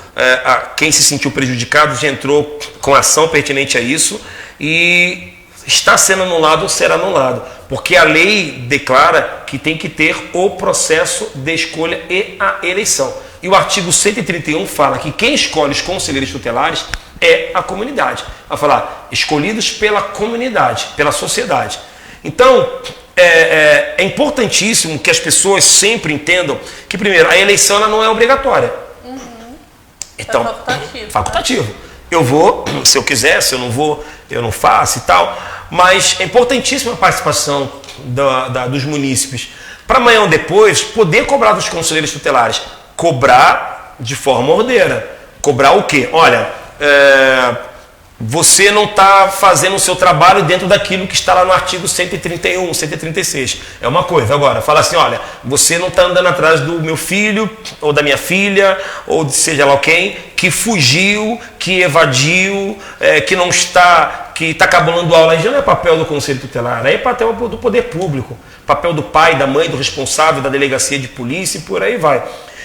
quem se sentiu prejudicado, já entrou com ação pertinente a isso e está sendo anulado ou será anulado. Porque a lei declara que tem que ter o processo de escolha e a eleição. E o artigo 131 fala que quem escolhe os conselheiros tutelares é a comunidade. Vai falar, escolhidos pela comunidade, pela sociedade. Então, é importantíssimo que as pessoas sempre entendam que, primeiro, a eleição ela não é obrigatória. Então, facultativo. Eu vou, se eu quiser, se eu não vou, eu não faço e tal. Mas é importantíssima a participação dos munícipes para amanhã ou depois poder cobrar dos conselheiros tutelares. Cobrar de forma ordeira. Cobrar o quê? Olha, você não está fazendo o seu trabalho dentro daquilo que está lá no artigo 131, 136. É uma coisa. Agora, fala assim, olha, você não está andando atrás do meu filho, ou da minha filha, ou de seja lá quem, que fugiu, que evadiu, que está cabulando aula. Aí já não é papel do Conselho Tutelar, aí é papel do poder público. Papel do pai, da mãe, do responsável, da delegacia de polícia e por aí vai.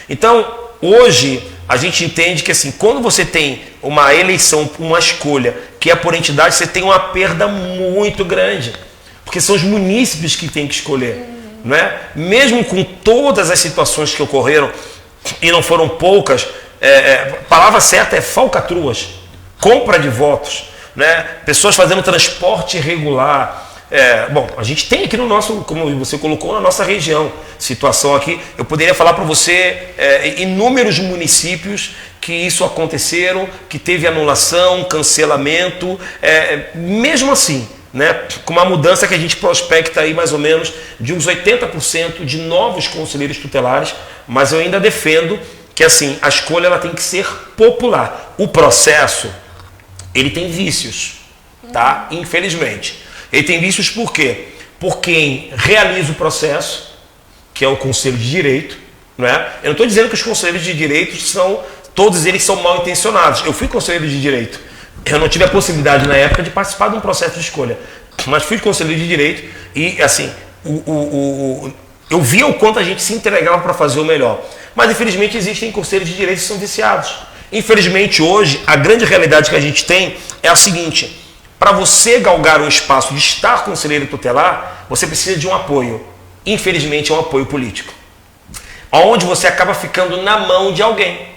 Então, hoje, a gente entende que assim, quando você tem uma eleição, uma escolha que é por entidade, você tem uma perda muito grande. Porque são os munícipes que têm que escolher. Não é? Mesmo com todas as situações que ocorreram, e não foram poucas, a palavra certa é falcatruas, compra de votos, né? Pessoas fazendo transporte irregular. Bom, a gente tem aqui no nosso, como você colocou, na nossa região, situação aqui, eu poderia falar para você inúmeros municípios que isso aconteceram, que teve anulação, cancelamento, mesmo assim, né, com uma mudança que a gente prospecta aí mais ou menos de uns 80% de novos conselheiros tutelares, mas eu ainda defendo que assim, a escolha ela tem que ser popular. O processo, ele tem vícios, tá? Infelizmente. Ele tem vícios por quê? Por quem realiza o processo, que é o Conselho de Direito. Não é? Eu não estou dizendo que os conselheiros de direito todos eles são mal intencionados. Eu fui conselheiro de direito. Eu não tive a possibilidade na época de participar de um processo de escolha. Mas fui conselheiro de direito e assim, eu via o quanto a gente se entregava para fazer o melhor. Mas infelizmente existem conselheiros de direito que são viciados. Infelizmente hoje, a grande realidade que a gente tem é a seguinte: Para você galgar um espaço de estar conselheiro tutelar, você precisa de um apoio. Infelizmente é um apoio político. Onde você acaba ficando na mão de alguém.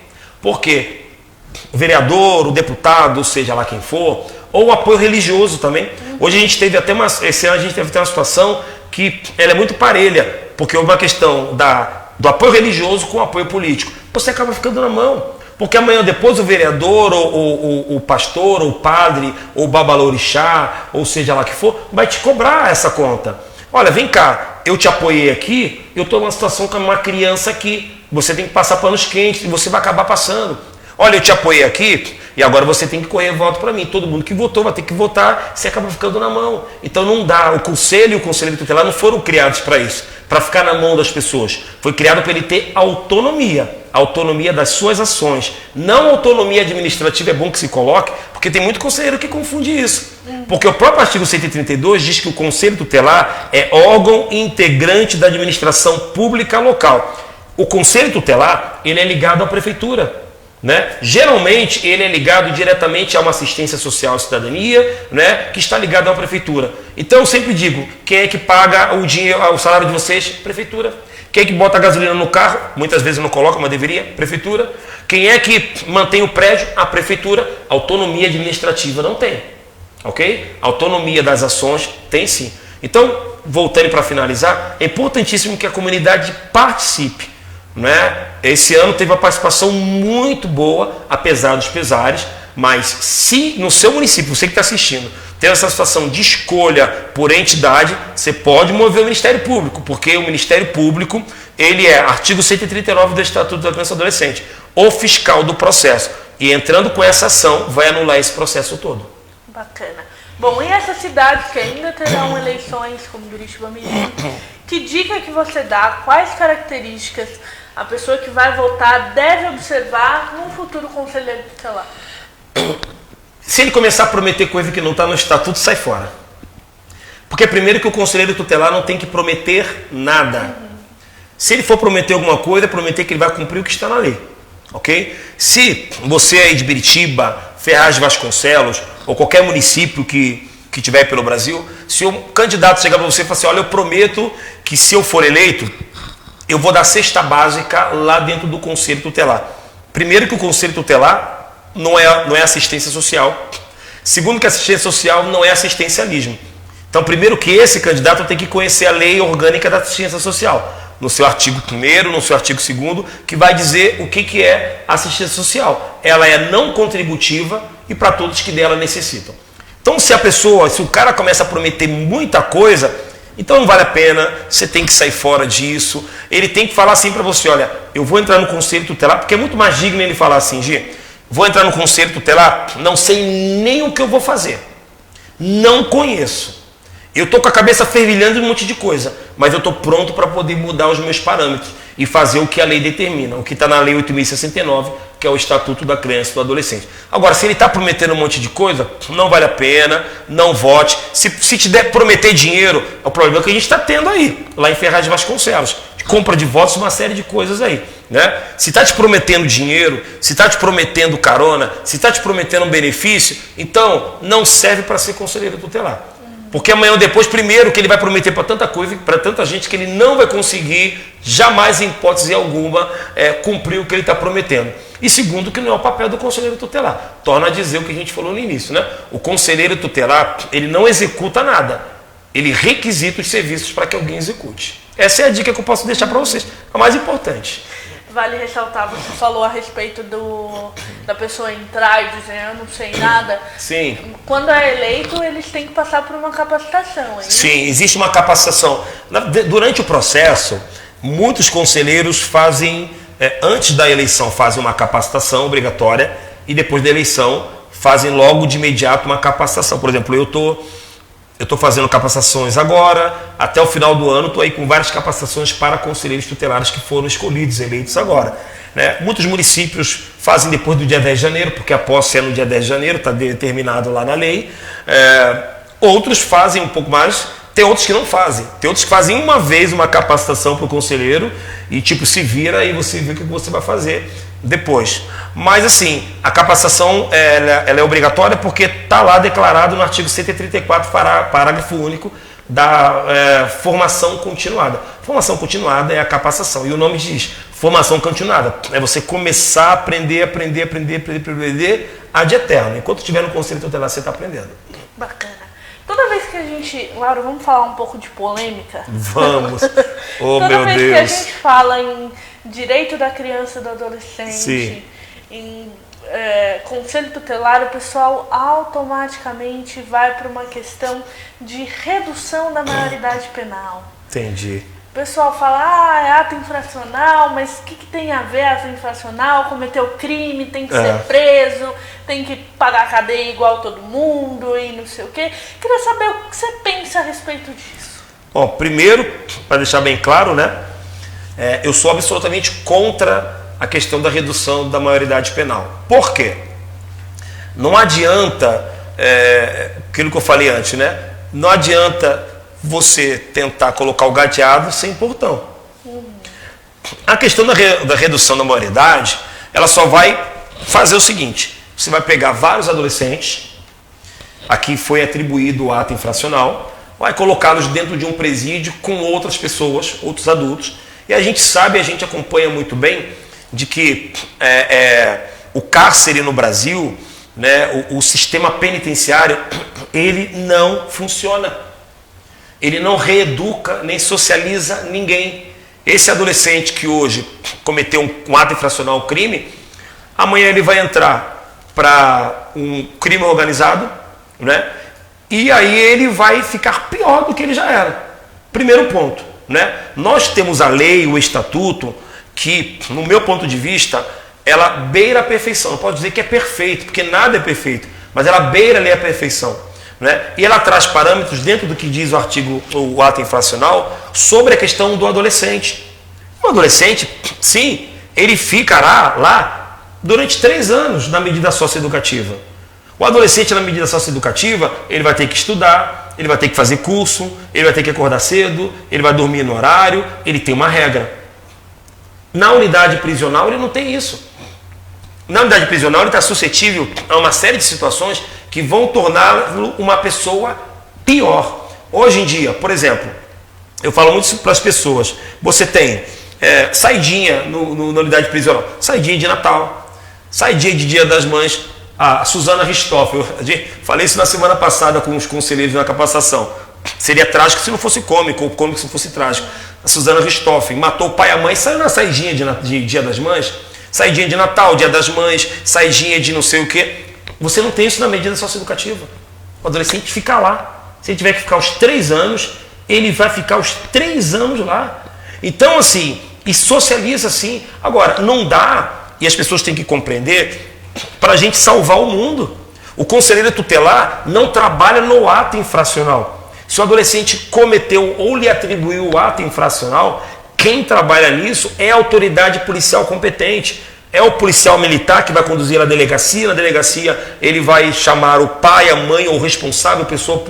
Por quê? O vereador, o deputado, seja lá quem for, ou o apoio religioso também. Hoje a gente teve até esse ano a gente teve até uma situação que ela é muito parelha, porque houve uma questão do apoio religioso com o apoio político. Você acaba ficando na mão. Porque amanhã depois o vereador, ou o pastor, ou o padre, ou o babalorixá, ou seja lá que for, vai te cobrar essa conta. Olha, vem cá, eu te apoiei aqui, eu estou numa situação com uma criança aqui, você tem que passar panos quentes e você vai acabar passando. Olha, eu te apoiei aqui e agora você tem que correr voto para mim. Todo mundo que votou vai ter que votar, você acaba ficando na mão. Então não dá, o conselho e o conselheiro tutelar não foram criados para isso, para ficar na mão das pessoas. Foi criado para ele ter autonomia das suas ações. Não autonomia administrativa, é bom que se coloque, porque tem muito conselheiro que confunde isso. Porque o próprio artigo 132 diz que o conselho tutelar é órgão integrante da administração pública local. O conselho tutelar, ele é ligado à prefeitura. Né? Geralmente ele é ligado diretamente a uma assistência social à cidadania, né? Que está ligado à prefeitura. Então eu sempre digo, quem é que paga o dinheiro, o salário de vocês? Prefeitura. Quem é que bota a gasolina no carro? Muitas vezes não coloca, mas deveria. Prefeitura. Quem é que mantém o prédio? A prefeitura. Autonomia administrativa não tem. Ok? Autonomia das ações tem sim. Então, voltando para finalizar, é importantíssimo que a comunidade participe. Né? Esse ano teve uma participação muito boa, apesar dos pesares, mas se no seu município, você que está assistindo, tem essa situação de escolha por entidade, você pode mover o Ministério Público, porque o Ministério Público, ele é artigo 139 do Estatuto da Criança e do Adolescente, o fiscal do processo, e entrando com essa ação, vai anular esse processo todo. Bacana. Bom, e essa cidade que ainda terão eleições como Duritiba Mirim, que dica que você dá, quais características a pessoa que vai votar deve observar num futuro conselheiro tutelar? Se ele começar a prometer coisa que não está no estatuto, sai fora. Porque primeiro que o conselheiro tutelar não tem que prometer nada. Se ele for prometer alguma coisa, é prometer que ele vai cumprir o que está na lei. Ok? Se você é de Biritiba, Ferraz de Vasconcelos, ou qualquer município que tiver pelo Brasil, se um candidato chegar para você e falar assim, olha, eu prometo que se eu for eleito, eu vou dar cesta básica lá dentro do conselho tutelar. Primeiro que o conselho tutelar não é assistência social. Segundo que assistência social não é assistencialismo. Então, primeiro que esse candidato tem que conhecer a lei orgânica da assistência social. No seu artigo 1º, no seu artigo 2º, que vai dizer o que é assistência social. Ela é não contributiva e para todos que dela necessitam. Então, se o cara começa a prometer muita coisa, então não vale a pena, você tem que sair fora disso. Ele tem que falar assim para você, olha, eu vou entrar no conselho tutelar, porque é muito mais digno ele falar assim, Gi, vou entrar no conselho tutelar, não sei nem o que eu vou fazer. Não conheço. Eu estou com a cabeça fervilhando de um monte de coisa, mas eu estou pronto para poder mudar os meus parâmetros e fazer o que a lei determina, o que está na lei 8.069, que é o Estatuto da Criança e do Adolescente. Agora, se ele está prometendo um monte de coisa, não vale a pena, não vote. Se te der prometer dinheiro, é o problema que a gente está tendo aí, lá em Ferraz de Vasconcelos. Compra de votos, uma série de coisas aí. Né? Se está te prometendo dinheiro, se está te prometendo carona, se está te prometendo um benefício, então não serve para ser conselheiro tutelar. Porque amanhã ou depois, primeiro, que ele vai prometer para tanta coisa, para tanta gente, que ele não vai conseguir, jamais, em hipótese alguma, cumprir o que ele está prometendo. E segundo, que não é o papel do conselheiro tutelar. Torna a dizer o que a gente falou no início, né? O conselheiro tutelar, ele não executa nada. Ele requisita os serviços para que alguém execute. Essa é a dica que eu posso deixar para vocês. A mais importante. Vale ressaltar, você falou a respeito da pessoa entrar e dizer, eu não sei nada. Sim. Quando é eleito, eles têm que passar por uma capacitação. Hein? Sim, existe uma capacitação. Durante o processo, muitos conselheiros fazem, antes da eleição, fazem uma capacitação obrigatória e depois da eleição fazem logo de imediato uma capacitação. Por exemplo, eu estou fazendo capacitações agora, até o final do ano estou aí com várias capacitações para conselheiros tutelares que foram escolhidos, eleitos agora. Né? Muitos municípios fazem depois do dia 10 de janeiro, porque a posse é no dia 10 de janeiro, está determinado lá na lei. Outros fazem um pouco mais, tem outros que não fazem. Tem outros que fazem uma vez uma capacitação para o conselheiro e tipo se vira e você vê o que você vai fazer. depois. Mas assim, a capacitação ela é obrigatória porque está lá declarado no artigo 134, parágrafo único, da formação continuada. Formação continuada é a capacitação. E o nome diz formação continuada. É você começar a aprender ad eterno. Enquanto estiver no conselho tutelar, você está aprendendo. Bacana. Toda vez que a gente... Laura, vamos falar um pouco de polêmica? Vamos. Oh, Toda meu vez Deus. que a gente fala em direito da criança e do adolescente, Sim. em conselho tutelar, o pessoal automaticamente vai para uma questão de redução da maioridade penal. Entendi. O pessoal fala, é ato infracional, mas o que tem a ver ato infracional? Cometeu crime, tem que ser preso, tem que pagar cadeia igual todo mundo e não sei o quê. Queria saber o que você pensa a respeito disso. Bom, primeiro, para deixar bem claro, né, eu sou absolutamente contra a questão da redução da maioridade penal. Por quê? Não adianta, aquilo que eu falei antes, né? Não adianta você tentar colocar o gateado sem portão. A questão da redução da maioridade, ela só vai fazer o seguinte: você vai pegar vários adolescentes, aqui foi atribuído o ato infracional, vai colocá-los dentro de um presídio com outras pessoas, outros adultos, e a gente sabe, a gente acompanha muito bem de que o cárcere no Brasil, né, o sistema penitenciário, ele não funciona. Ele não reeduca nem socializa ninguém. Esse adolescente que hoje cometeu um ato infracional, um crime, amanhã ele vai entrar para um crime organizado, né? E aí ele vai ficar pior do que ele já era. Primeiro ponto, né? Nós temos a lei, o estatuto, que, no meu ponto de vista, ela beira a perfeição. Não pode dizer que é perfeito, porque nada é perfeito, mas ela beira ali a perfeição. Né? E ela traz parâmetros dentro do que diz o ato infracional sobre a questão do adolescente. O adolescente, sim, ele ficará lá durante 3 anos na medida socioeducativa. O adolescente na medida socioeducativa, ele vai ter que estudar, ele vai ter que fazer curso, ele vai ter que acordar cedo, ele vai dormir no horário, ele tem uma regra. Na unidade prisional ele não tem isso. Na unidade prisional ele está suscetível a uma série de situações que vão torná-lo uma pessoa pior. Hoje em dia, por exemplo, eu falo muito para as pessoas, você tem saidinha na unidade prisional, saidinha de Natal, saidinha de Dia das Mães. A Suzana Richthofen, falei isso na semana passada com os conselheiros na capacitação. Seria trágico se não fosse cômico, ou cômico se não fosse trágico. A Suzana Richthofen matou o pai e a mãe, saiu na saidinha de Dia das Mães, saidinha de Natal, Dia das Mães, saidinha de não sei o quê. Você não tem isso na medida socioeducativa. O adolescente fica lá. Se ele tiver que ficar os 3 anos, ele vai ficar os 3 anos lá. Então, assim, e socializa assim. Agora, não dá, e as pessoas têm que compreender, para a gente salvar o mundo. O conselheiro tutelar não trabalha no ato infracional. Se o adolescente cometeu ou lhe atribuiu o ato infracional, quem trabalha nisso é a autoridade policial competente. É o policial militar que vai conduzir a delegacia. Na delegacia ele vai chamar o pai, a mãe ou o responsável, pessoa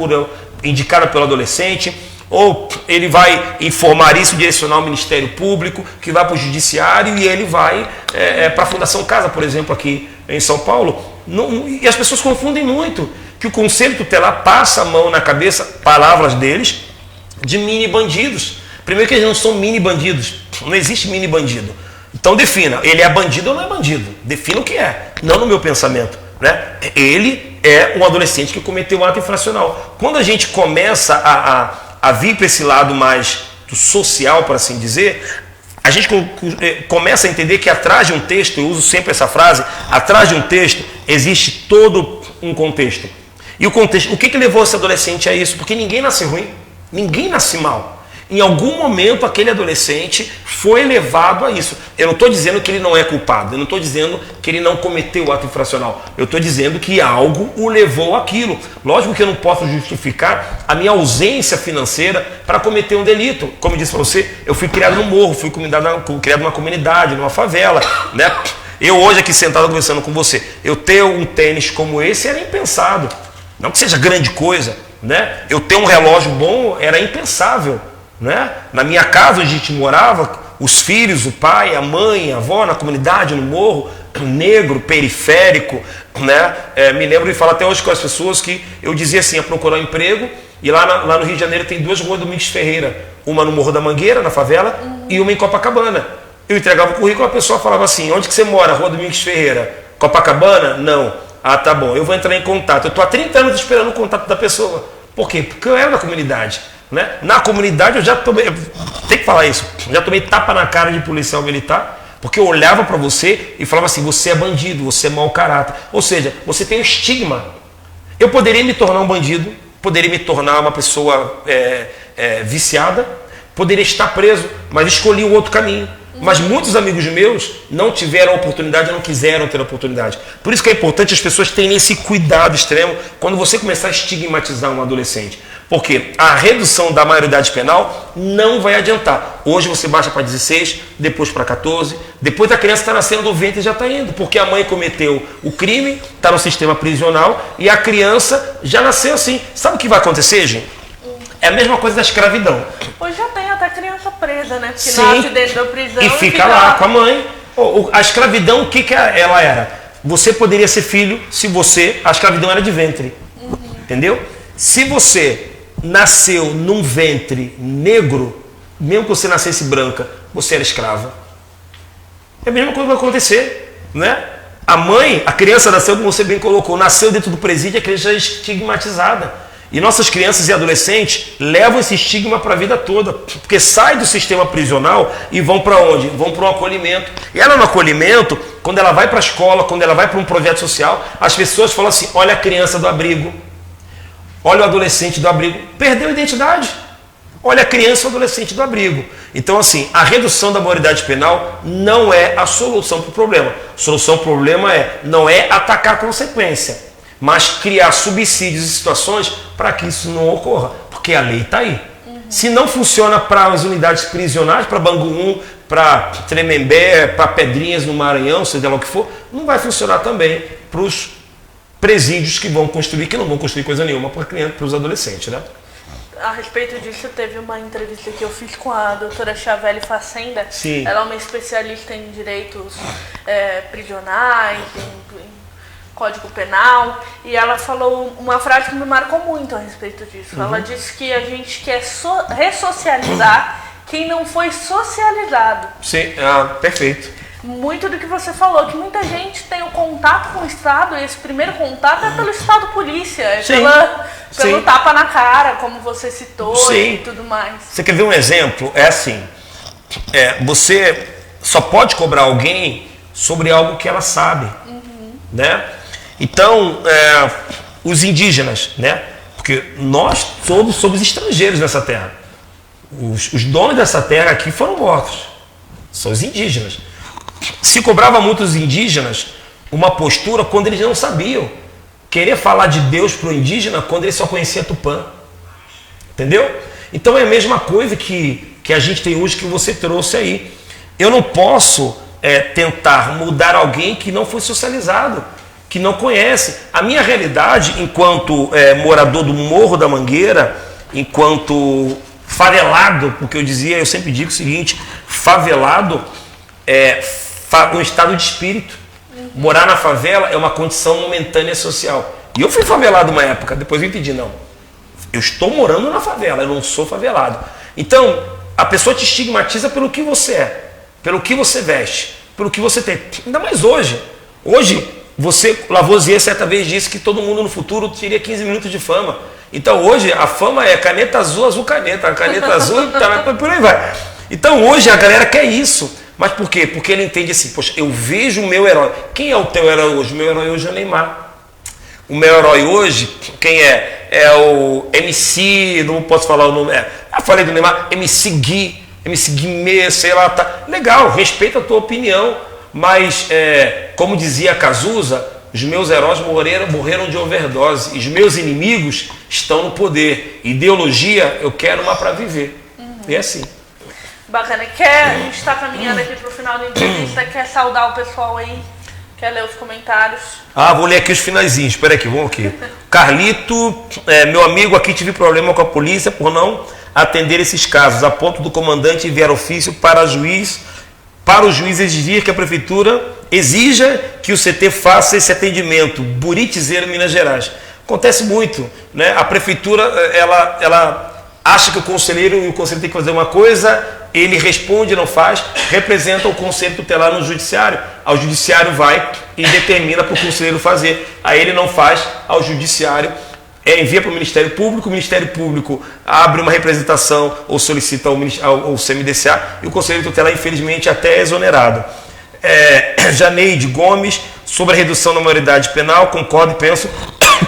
indicada pelo adolescente, ou ele vai informar isso, direcionar ao Ministério Público, que vai para o Judiciário, e ele vai para a Fundação Casa, por exemplo, aqui em São Paulo. E as pessoas confundem muito que o Conselho Tutelar passa a mão na cabeça, palavras deles, de mini bandidos. Primeiro que eles não são mini bandidos, não existe mini bandido. Então defina, ele é bandido ou não é bandido? Defina o que é, não no meu pensamento. Né? Ele é um adolescente que cometeu um ato infracional. Quando a gente começa a vir para esse lado mais do social, por assim dizer, a gente começa a entender que atrás de um texto, eu uso sempre essa frase, atrás de um texto existe todo um contexto. E o contexto, o que levou esse adolescente a isso? Porque ninguém nasce ruim, ninguém nasce mal. Em algum momento aquele adolescente foi levado a isso. Eu não estou dizendo que ele não é culpado, eu não estou dizendo que ele não cometeu o ato infracional. Eu estou dizendo que algo o levou àquilo. Lógico que eu não posso justificar a minha ausência financeira para cometer um delito. Como eu disse para você, eu fui criado no morro, fui criado numa comunidade, numa favela, né? Eu hoje aqui sentado conversando com você, eu ter um tênis como esse era impensado. Não que seja grande coisa, né? Eu ter um relógio bom era impensável. Né? Na minha casa onde a gente morava, os filhos, o pai, a mãe, a avó na comunidade, no morro, negro, periférico, né? Me lembro de falar até hoje com as pessoas que eu dizia assim, a procurar um emprego, e lá no Rio de Janeiro tem 2 ruas do Domingos Ferreira, uma no Morro da Mangueira, na favela, e uma em Copacabana. Eu entregava o currículo, a pessoa falava assim, onde que você mora? Rua Domingos Ferreira. Copacabana? Não. Ah, tá bom, eu vou entrar em contato. Eu estou há 30 anos esperando o contato da pessoa. Por quê? Porque eu era da comunidade. Né? Na comunidade eu já tomei, tem que falar isso, já tomei tapa na cara de policial militar, porque eu olhava para você e falava assim, você é bandido, você é mau caráter. Ou seja, você tem um estigma. Eu poderia me tornar um bandido, poderia me tornar uma pessoa viciada, poderia estar preso, mas escolhi um outro caminho. Mas muitos amigos meus não tiveram a oportunidade, não quiseram ter a oportunidade. Por isso que é importante as pessoas terem esse cuidado extremo quando você começar a estigmatizar um adolescente. Porque a redução da maioridade penal não vai adiantar. Hoje você baixa para 16, depois para 14, depois a criança está nascendo do ventre e já está indo. Porque a mãe cometeu o crime, está no sistema prisional e a criança já nasceu assim. Sabe o que vai acontecer, gente? É a mesma coisa da escravidão. Hoje já tem até criança presa, né? Porque Sim, nasce dentro da prisão e fica lá com a mãe. A escravidão, o que ela era? Você poderia ser filho se você... A escravidão era de ventre. Entendeu? Se você nasceu num ventre negro, mesmo que você nascesse branca, você era escrava. É a mesma coisa que vai acontecer, né? A mãe, a criança nasceu, como você bem colocou, nasceu dentro do presídio, a criança já é estigmatizada. E nossas crianças e adolescentes levam esse estigma para a vida toda, porque saem do sistema prisional e vão para onde? Vão para um acolhimento. E ela no acolhimento, quando ela vai para a escola, quando ela vai para um projeto social, as pessoas falam assim, olha a criança do abrigo, olha o adolescente do abrigo, perdeu a identidade. Olha a criança e o adolescente do abrigo. Então assim, a redução da maioridade penal não é a solução para o problema. A solução para o problema não é atacar a consequência, mas criar subsídios e situações para que isso não ocorra, porque a lei está aí. Se não funciona para as unidades prisionais, para Bangu 1, para Tremembé, para Pedrinhas no Maranhão, seja lá o que for, não vai funcionar também para os presídios que vão construir, que não vão construir coisa nenhuma para os adolescentes, né? A respeito disso, teve uma entrevista que eu fiz com a doutora Chavelle Facenda. Sim. Ela é uma especialista em direitos prisionais, em Código Penal, e ela falou uma frase que me marcou muito a respeito disso. Ela disse que a gente quer ressocializar quem não foi socializado. Sim, perfeito. Muito do que você falou, que muita gente tem o contato com o Estado, e esse primeiro contato é pelo Estado Polícia, é pelo tapa na cara, como você citou. Sim. E tudo mais. Você quer ver um exemplo? É assim, você só pode cobrar alguém sobre algo que ela sabe, né? Então, os indígenas, né? Porque nós todos somos estrangeiros nessa terra. Os donos dessa terra aqui foram mortos. São os indígenas. Se cobrava muito os indígenas uma postura quando eles não sabiam. Querer falar de Deus para o indígena quando ele só conhecia Tupã. Entendeu? Então é a mesma coisa que a gente tem hoje, que você trouxe aí. Eu não posso tentar mudar alguém que não foi socializado, que não conhece. A minha realidade, enquanto morador do Morro da Mangueira, enquanto favelado, porque eu sempre digo o seguinte, favelado é um estado de espírito. Morar na favela é uma condição momentânea social. E eu fui favelado uma época, depois eu entendi, não. Eu estou morando na favela, eu não sou favelado. Então, a pessoa te estigmatiza pelo que você é, pelo que você veste, pelo que você tem. Ainda mais hoje. Hoje, Lavoisier certa vez disse que todo mundo no futuro teria 15 minutos de fama. Então hoje a fama é caneta azul, azul caneta, caneta azul, por aí vai. Então hoje a galera quer isso. Mas por quê? Porque ele entende assim, poxa, eu vejo o meu herói. Quem é o teu herói hoje? O meu herói hoje é o Neymar. O meu herói hoje, quem é? É o MC, não posso falar o nome. Eu falei do Neymar, MC Gui, MC Guimê, sei lá, tá. Legal, respeita a tua opinião. Mas, como dizia Cazuza, os meus heróis morreram de overdose. E os meus inimigos estão no poder. Ideologia, eu quero uma para viver. E é assim. Bacana. A gente está caminhando aqui para o final da entrevista. Quer saudar o pessoal aí? Quer ler os comentários? Vou ler aqui os finalzinhos. Espera aqui, vamos aqui. Carlito, meu amigo, aqui tive problema com a polícia por não atender esses casos, a ponto do comandante enviar ofício para o juiz exigir que a prefeitura exija que o CT faça esse atendimento. Buritizeiro, Minas Gerais. Acontece muito, né? A prefeitura, ela acha que o conselheiro tem que fazer uma coisa, ele responde, não faz, representa o conselho tutelar no judiciário. Ao judiciário vai e determina para o conselheiro fazer. Aí ele não faz, ao judiciário envia para o Ministério Público abre uma representação ou solicita ao CMDCA e o conselheiro tutelar, infelizmente, até é exonerado. Janeide Gomes, sobre a redução da maioridade penal, concordo e penso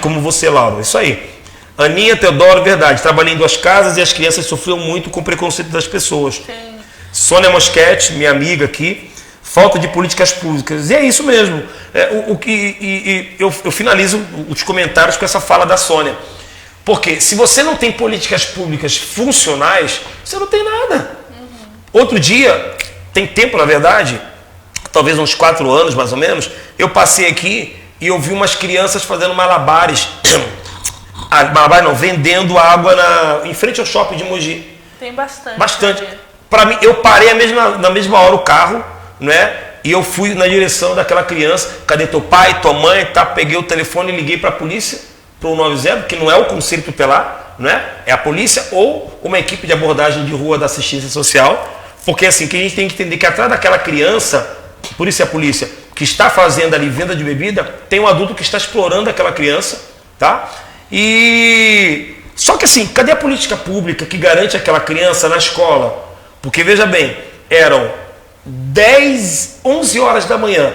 como você, Laura. Isso aí. Aninha Teodoro, verdade. Trabalhei em 2 casas e as crianças sofriam muito com o preconceito das pessoas. Sim. Sônia Mosquete, minha amiga aqui, falta de políticas públicas. E é isso mesmo. Eu finalizo os comentários com essa fala da Sônia. Porque se você não tem políticas públicas funcionais, você não tem nada. Outro dia, tem tempo na verdade, talvez uns 4 anos mais ou menos, eu passei aqui e eu vi umas crianças fazendo malabares. Malabares não, vendendo água em frente ao shopping de Mogi. Tem bastante. Bastante. Para mim, eu parei na mesma hora o carro, né? E eu fui na direção daquela criança. Cadê teu pai, tua mãe? Tá, peguei o telefone e liguei para a polícia, para o 90, que não é o conselho tutelar, né? É a polícia ou uma equipe de abordagem de rua da assistência social. Porque assim, que a gente tem que entender que atrás daquela criança, por isso é a polícia, que está fazendo ali venda de bebida, tem um adulto que está explorando aquela criança, tá? E só que assim, cadê a política pública que garante aquela criança na escola? Porque veja bem, eram 11 horas da manhã,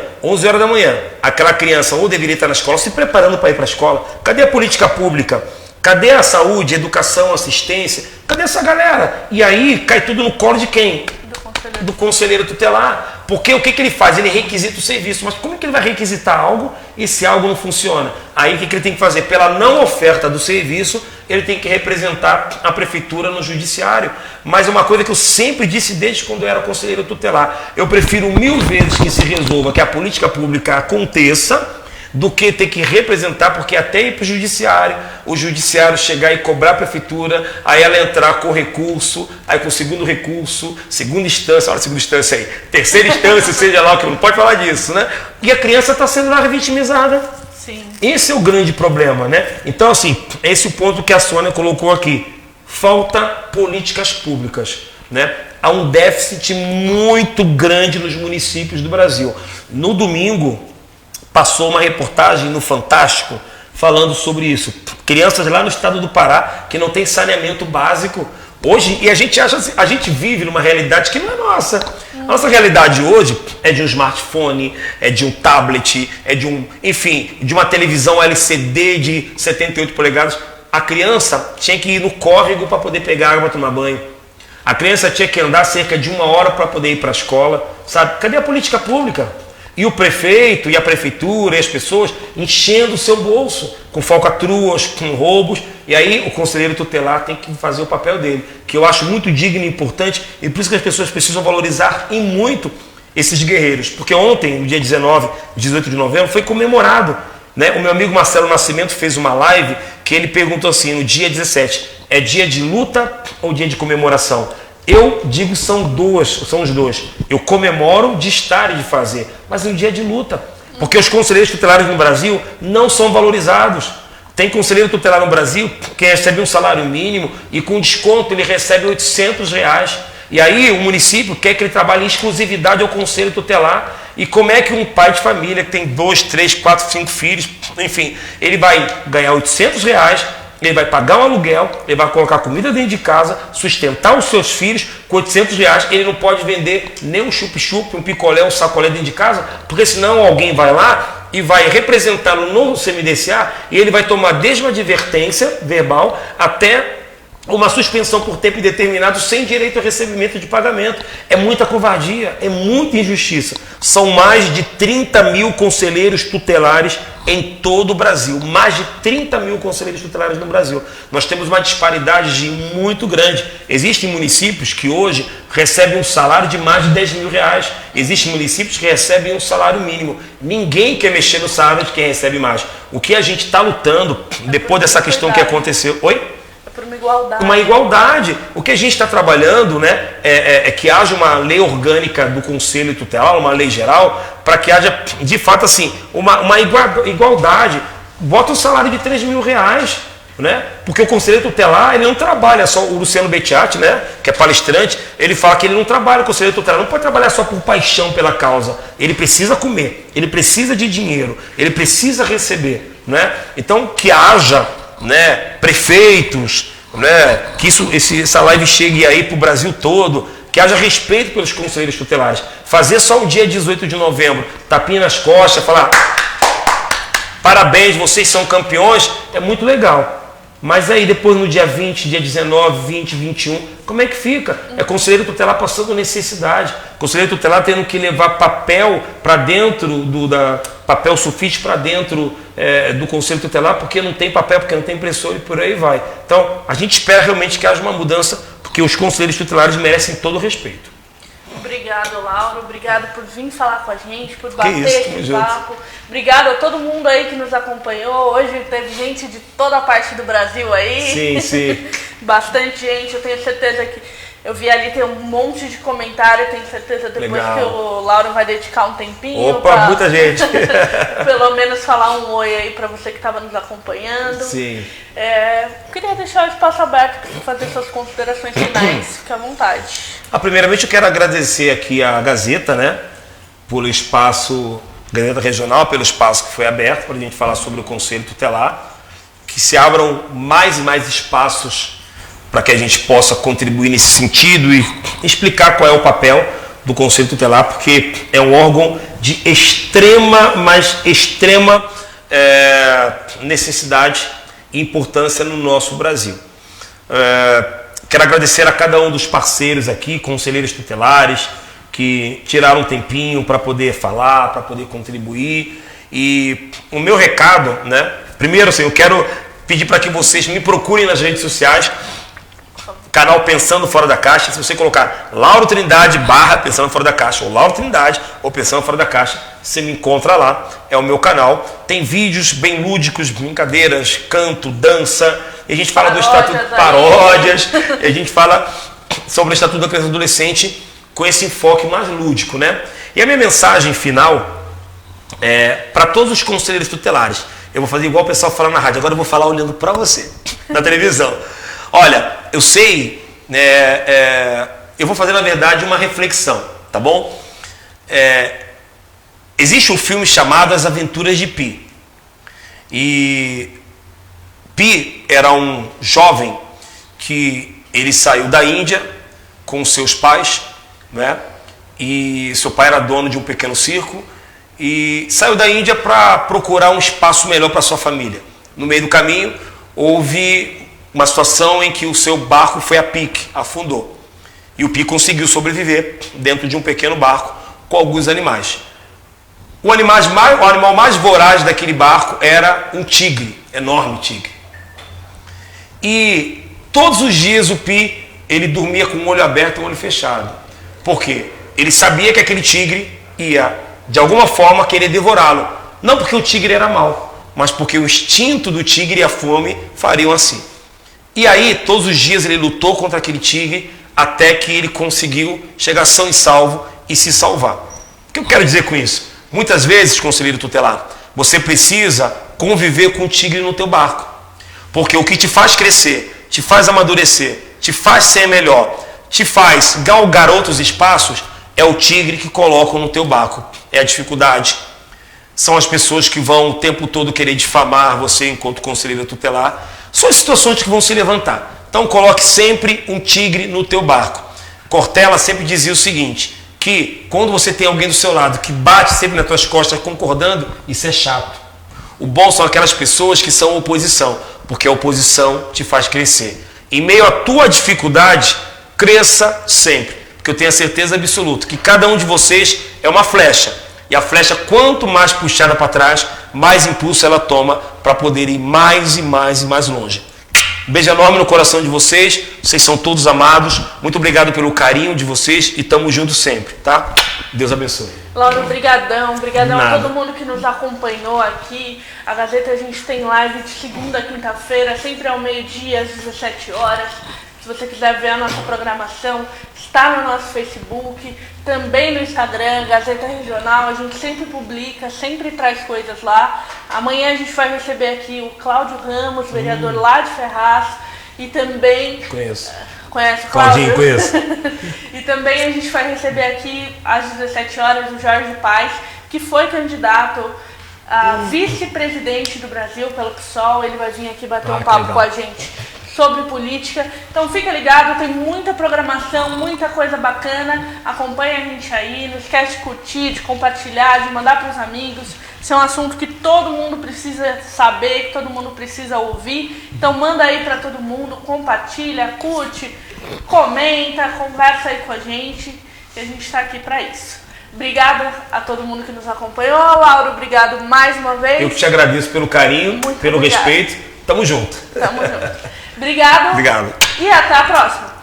aquela criança ou deveria estar na escola, se preparando para ir para a escola. Cadê a política pública? Cadê a saúde, educação, assistência? Cadê essa galera? E aí cai tudo no colo de quem? Do conselheiro tutelar. Porque o que ele faz? Ele requisita o serviço. Mas como que ele vai requisitar algo e se algo não funciona? Aí o que ele tem que fazer? Pela não oferta do serviço, ele tem que representar a prefeitura no judiciário. Mas é uma coisa que eu sempre disse desde quando eu era conselheiro tutelar. Eu prefiro 1000 vezes que se resolva, que a política pública aconteça, do que ter que representar, porque até ir para o judiciário chegar e cobrar a prefeitura, aí ela entrar com recurso, aí com o segundo recurso, segunda instância aí, terceira instância, seja lá o que, não pode falar disso, né? E a criança está sendo lá revitimizada. Sim. Esse é o grande problema, né? Então, assim, esse é o ponto que a Sônia colocou aqui. Falta políticas públicas, né? Há um déficit muito grande nos municípios do Brasil. No domingo, passou uma reportagem no Fantástico falando sobre isso. Crianças lá no estado do Pará que não tem saneamento básico hoje, e a gente vive numa realidade que não é nossa. A nossa realidade hoje é de um smartphone, é de um tablet, é de uma televisão LCD de 78 polegadas. A criança tinha que ir no córrego para poder pegar água para tomar banho. A criança tinha que andar cerca de 1 hora para poder ir para a escola, sabe? Cadê a política pública? E o prefeito e a prefeitura e as pessoas enchendo o seu bolso com falcatruas, com roubos. E aí o conselheiro tutelar tem que fazer o papel dele, que eu acho muito digno e importante, e por isso que as pessoas precisam valorizar e muito esses guerreiros. Porque ontem, no dia 18 de novembro, foi comemorado, né? O meu amigo Marcelo Nascimento fez uma live que ele perguntou assim, no dia 17, é dia de luta ou dia de comemoração? Eu digo são os dois. Eu comemoro de estar e de fazer, mas é um dia de luta. Porque os conselheiros tutelares no Brasil não são valorizados. Tem conselheiro tutelar no Brasil que recebe um salário mínimo e com desconto ele recebe R$800. E aí o município quer que ele trabalhe em exclusividade ao conselho tutelar. E como é que um pai de família que tem 2, 3, 4, 5 filhos, enfim, ele vai ganhar R$800, ele vai pagar um aluguel, ele vai colocar comida dentro de casa, sustentar os seus filhos com R$800, ele não pode vender nem um chup-chup, um picolé, um sacolé dentro de casa, porque senão alguém vai lá e vai representá-lo no CMDCA e ele vai tomar desde uma advertência verbal até uma suspensão por tempo indeterminado sem direito ao recebimento de pagamento. É muita covardia, é muita injustiça. São mais de 30 mil conselheiros tutelares em todo o Brasil. Mais de 30 mil conselheiros tutelares no Brasil. Nós temos uma disparidade muito grande. Existem municípios que hoje recebem um salário de mais de R$10.000. Existem municípios que recebem um salário mínimo. Ninguém quer mexer no salário de quem recebe mais. O que a gente está lutando, depois dessa questão que aconteceu... Oi? É por uma igualdade. Uma igualdade. O que a gente está trabalhando, né, é que haja uma lei orgânica do Conselho Tutelar, uma lei geral, para que haja, de fato, assim, uma igualdade. Bota um salário de R$3.000, né? Porque o Conselho Tutelar, ele não trabalha só, o Luciano Bettiati, né, que é palestrante, ele fala que ele não trabalha, o Conselho Tutelar não pode trabalhar só por paixão pela causa, ele precisa comer, ele precisa de dinheiro, ele precisa receber, né? Então, que haja, né, prefeitos, né, que essa live chegue aí para o Brasil todo, que haja respeito pelos conselheiros tutelares. Fazer só o dia 18 de novembro, tapinha nas costas, falar parabéns, vocês são campeões, é muito legal. Mas aí depois no dia 20, dia 19, 20, 21, como é que fica? É conselheiro tutelar passando necessidade. Conselheiro tutelar tendo que levar papel para dentro papel sulfite para dentro do conselho tutelar, porque não tem papel, porque não tem impressora e por aí vai. Então, a gente espera realmente que haja uma mudança, porque os conselheiros tutelares merecem todo o respeito. Obrigado, Lauro. Obrigado por vir falar com a gente, por bater esse papo. Obrigado a todo mundo aí que nos acompanhou. Hoje teve gente de toda a parte do Brasil aí. Sim, sim. Bastante gente. Eu tenho certeza que eu vi ali, tem um monte de comentário. Tenho certeza depois Legal. que o Lauro vai dedicar um tempinho. Opa, pra, muita gente. pelo menos falar um oi aí para você que estava nos acompanhando. Sim. Queria deixar o espaço aberto para você fazer suas considerações finais. Fique à vontade. Primeiramente eu quero agradecer aqui a Gazeta, né, pelo espaço, Gazeta Regional, pelo espaço que foi aberto para a gente falar sobre o Conselho Tutelar, que se abram mais e mais espaços para que a gente possa contribuir nesse sentido e explicar qual é o papel do Conselho Tutelar, porque é um órgão de extrema, mas extrema necessidade e importância no nosso Brasil. Quero agradecer a cada um dos parceiros aqui, conselheiros tutelares, que tiraram um tempinho para poder falar, para poder contribuir. E o meu recado, né? Primeiro, assim, eu quero pedir para que vocês me procurem nas redes sociais, canal Pensando Fora da Caixa. Se você colocar Lauro Trindade / Pensando Fora da Caixa, ou Lauro Trindade ou Pensando Fora da Caixa, você me encontra lá, é o meu canal. Tem vídeos bem lúdicos, brincadeiras, canto, dança, e a gente fala do Estatuto, paródias, e a gente fala sobre o Estatuto da Criança e Adolescente com esse enfoque mais lúdico, né? E a minha mensagem final é para todos os conselheiros tutelares. Eu vou fazer igual o pessoal fala na rádio, agora eu vou falar olhando para você, na televisão. Olha, eu sei, eu vou fazer na verdade uma reflexão, tá bom? Existe um filme chamado As Aventuras de Pi. E Pi era um jovem que ele saiu da Índia com seus pais, né? E seu pai era dono de um pequeno circo e saiu da Índia para procurar um espaço melhor para sua família. No meio do caminho houve uma situação em que o seu barco foi a pique, afundou. E o Pi conseguiu sobreviver dentro de um pequeno barco com alguns animais. O animal mais voraz daquele barco era um tigre, enorme tigre. E todos os dias o Pi, ele dormia com o olho aberto e o olho fechado. Por quê? Ele sabia que aquele tigre ia, de alguma forma, querer devorá-lo. Não porque o tigre era mau, mas porque o instinto do tigre e a fome fariam assim. E aí, todos os dias ele lutou contra aquele tigre até que ele conseguiu chegar são e salvo e se salvar. O que eu quero dizer com isso? Muitas vezes, conselheiro tutelar, você precisa conviver com o tigre no teu barco. Porque o que te faz crescer, te faz amadurecer, te faz ser melhor, te faz galgar outros espaços, é o tigre que colocam no teu barco. É a dificuldade. São as pessoas que vão o tempo todo querer difamar você enquanto conselheiro tutelar. São as situações que vão se levantar. Então coloque sempre um tigre no teu barco. Cortella sempre dizia o seguinte, que quando você tem alguém do seu lado que bate sempre nas tuas costas concordando, isso é chato. O bom são aquelas pessoas que são oposição, porque a oposição te faz crescer. Em meio à tua dificuldade, cresça sempre, porque eu tenho a certeza absoluta que cada um de vocês é uma flecha. E a flecha, quanto mais puxada para trás, mais impulso ela toma para poder ir mais e mais e mais longe. Um beijo enorme no coração de vocês. Vocês são todos amados. Muito obrigado pelo carinho de vocês e tamo juntos sempre, tá? Deus abençoe. Lauro, brigadão a todo mundo que nos acompanhou aqui. A Gazeta, a gente tem live de segunda a quinta-feira, sempre ao meio-dia, às 17 horas. Se você quiser ver a nossa programação, está no nosso Facebook, também no Instagram, Gazeta Regional. A gente sempre publica, sempre traz coisas lá. Amanhã a gente vai receber aqui o Cláudio Ramos, vereador lá de Ferraz, e também... Conheço. Conhece o Cláudio? Claudinho, conheço. E também a gente vai receber aqui, às 17 horas, o Jorge Paes, que foi candidato a vice-presidente do Brasil pelo PSOL. Ele vai vir aqui bater um papo com a gente sobre política. Então fica ligado, tem muita programação, muita coisa bacana. Acompanha a gente aí, não esquece de curtir, de compartilhar, de mandar para os amigos. Esse é um assunto que todo mundo precisa saber, que todo mundo precisa ouvir. Então manda aí para todo mundo, compartilha, curte, comenta, conversa aí com a gente, que a gente está aqui para isso. Obrigada a todo mundo que nos acompanhou. Lauro, obrigado mais uma vez. Eu que te agradeço pelo carinho, pelo respeito. Tamo junto. Tamo junto. Obrigado. Obrigado. E até a próxima.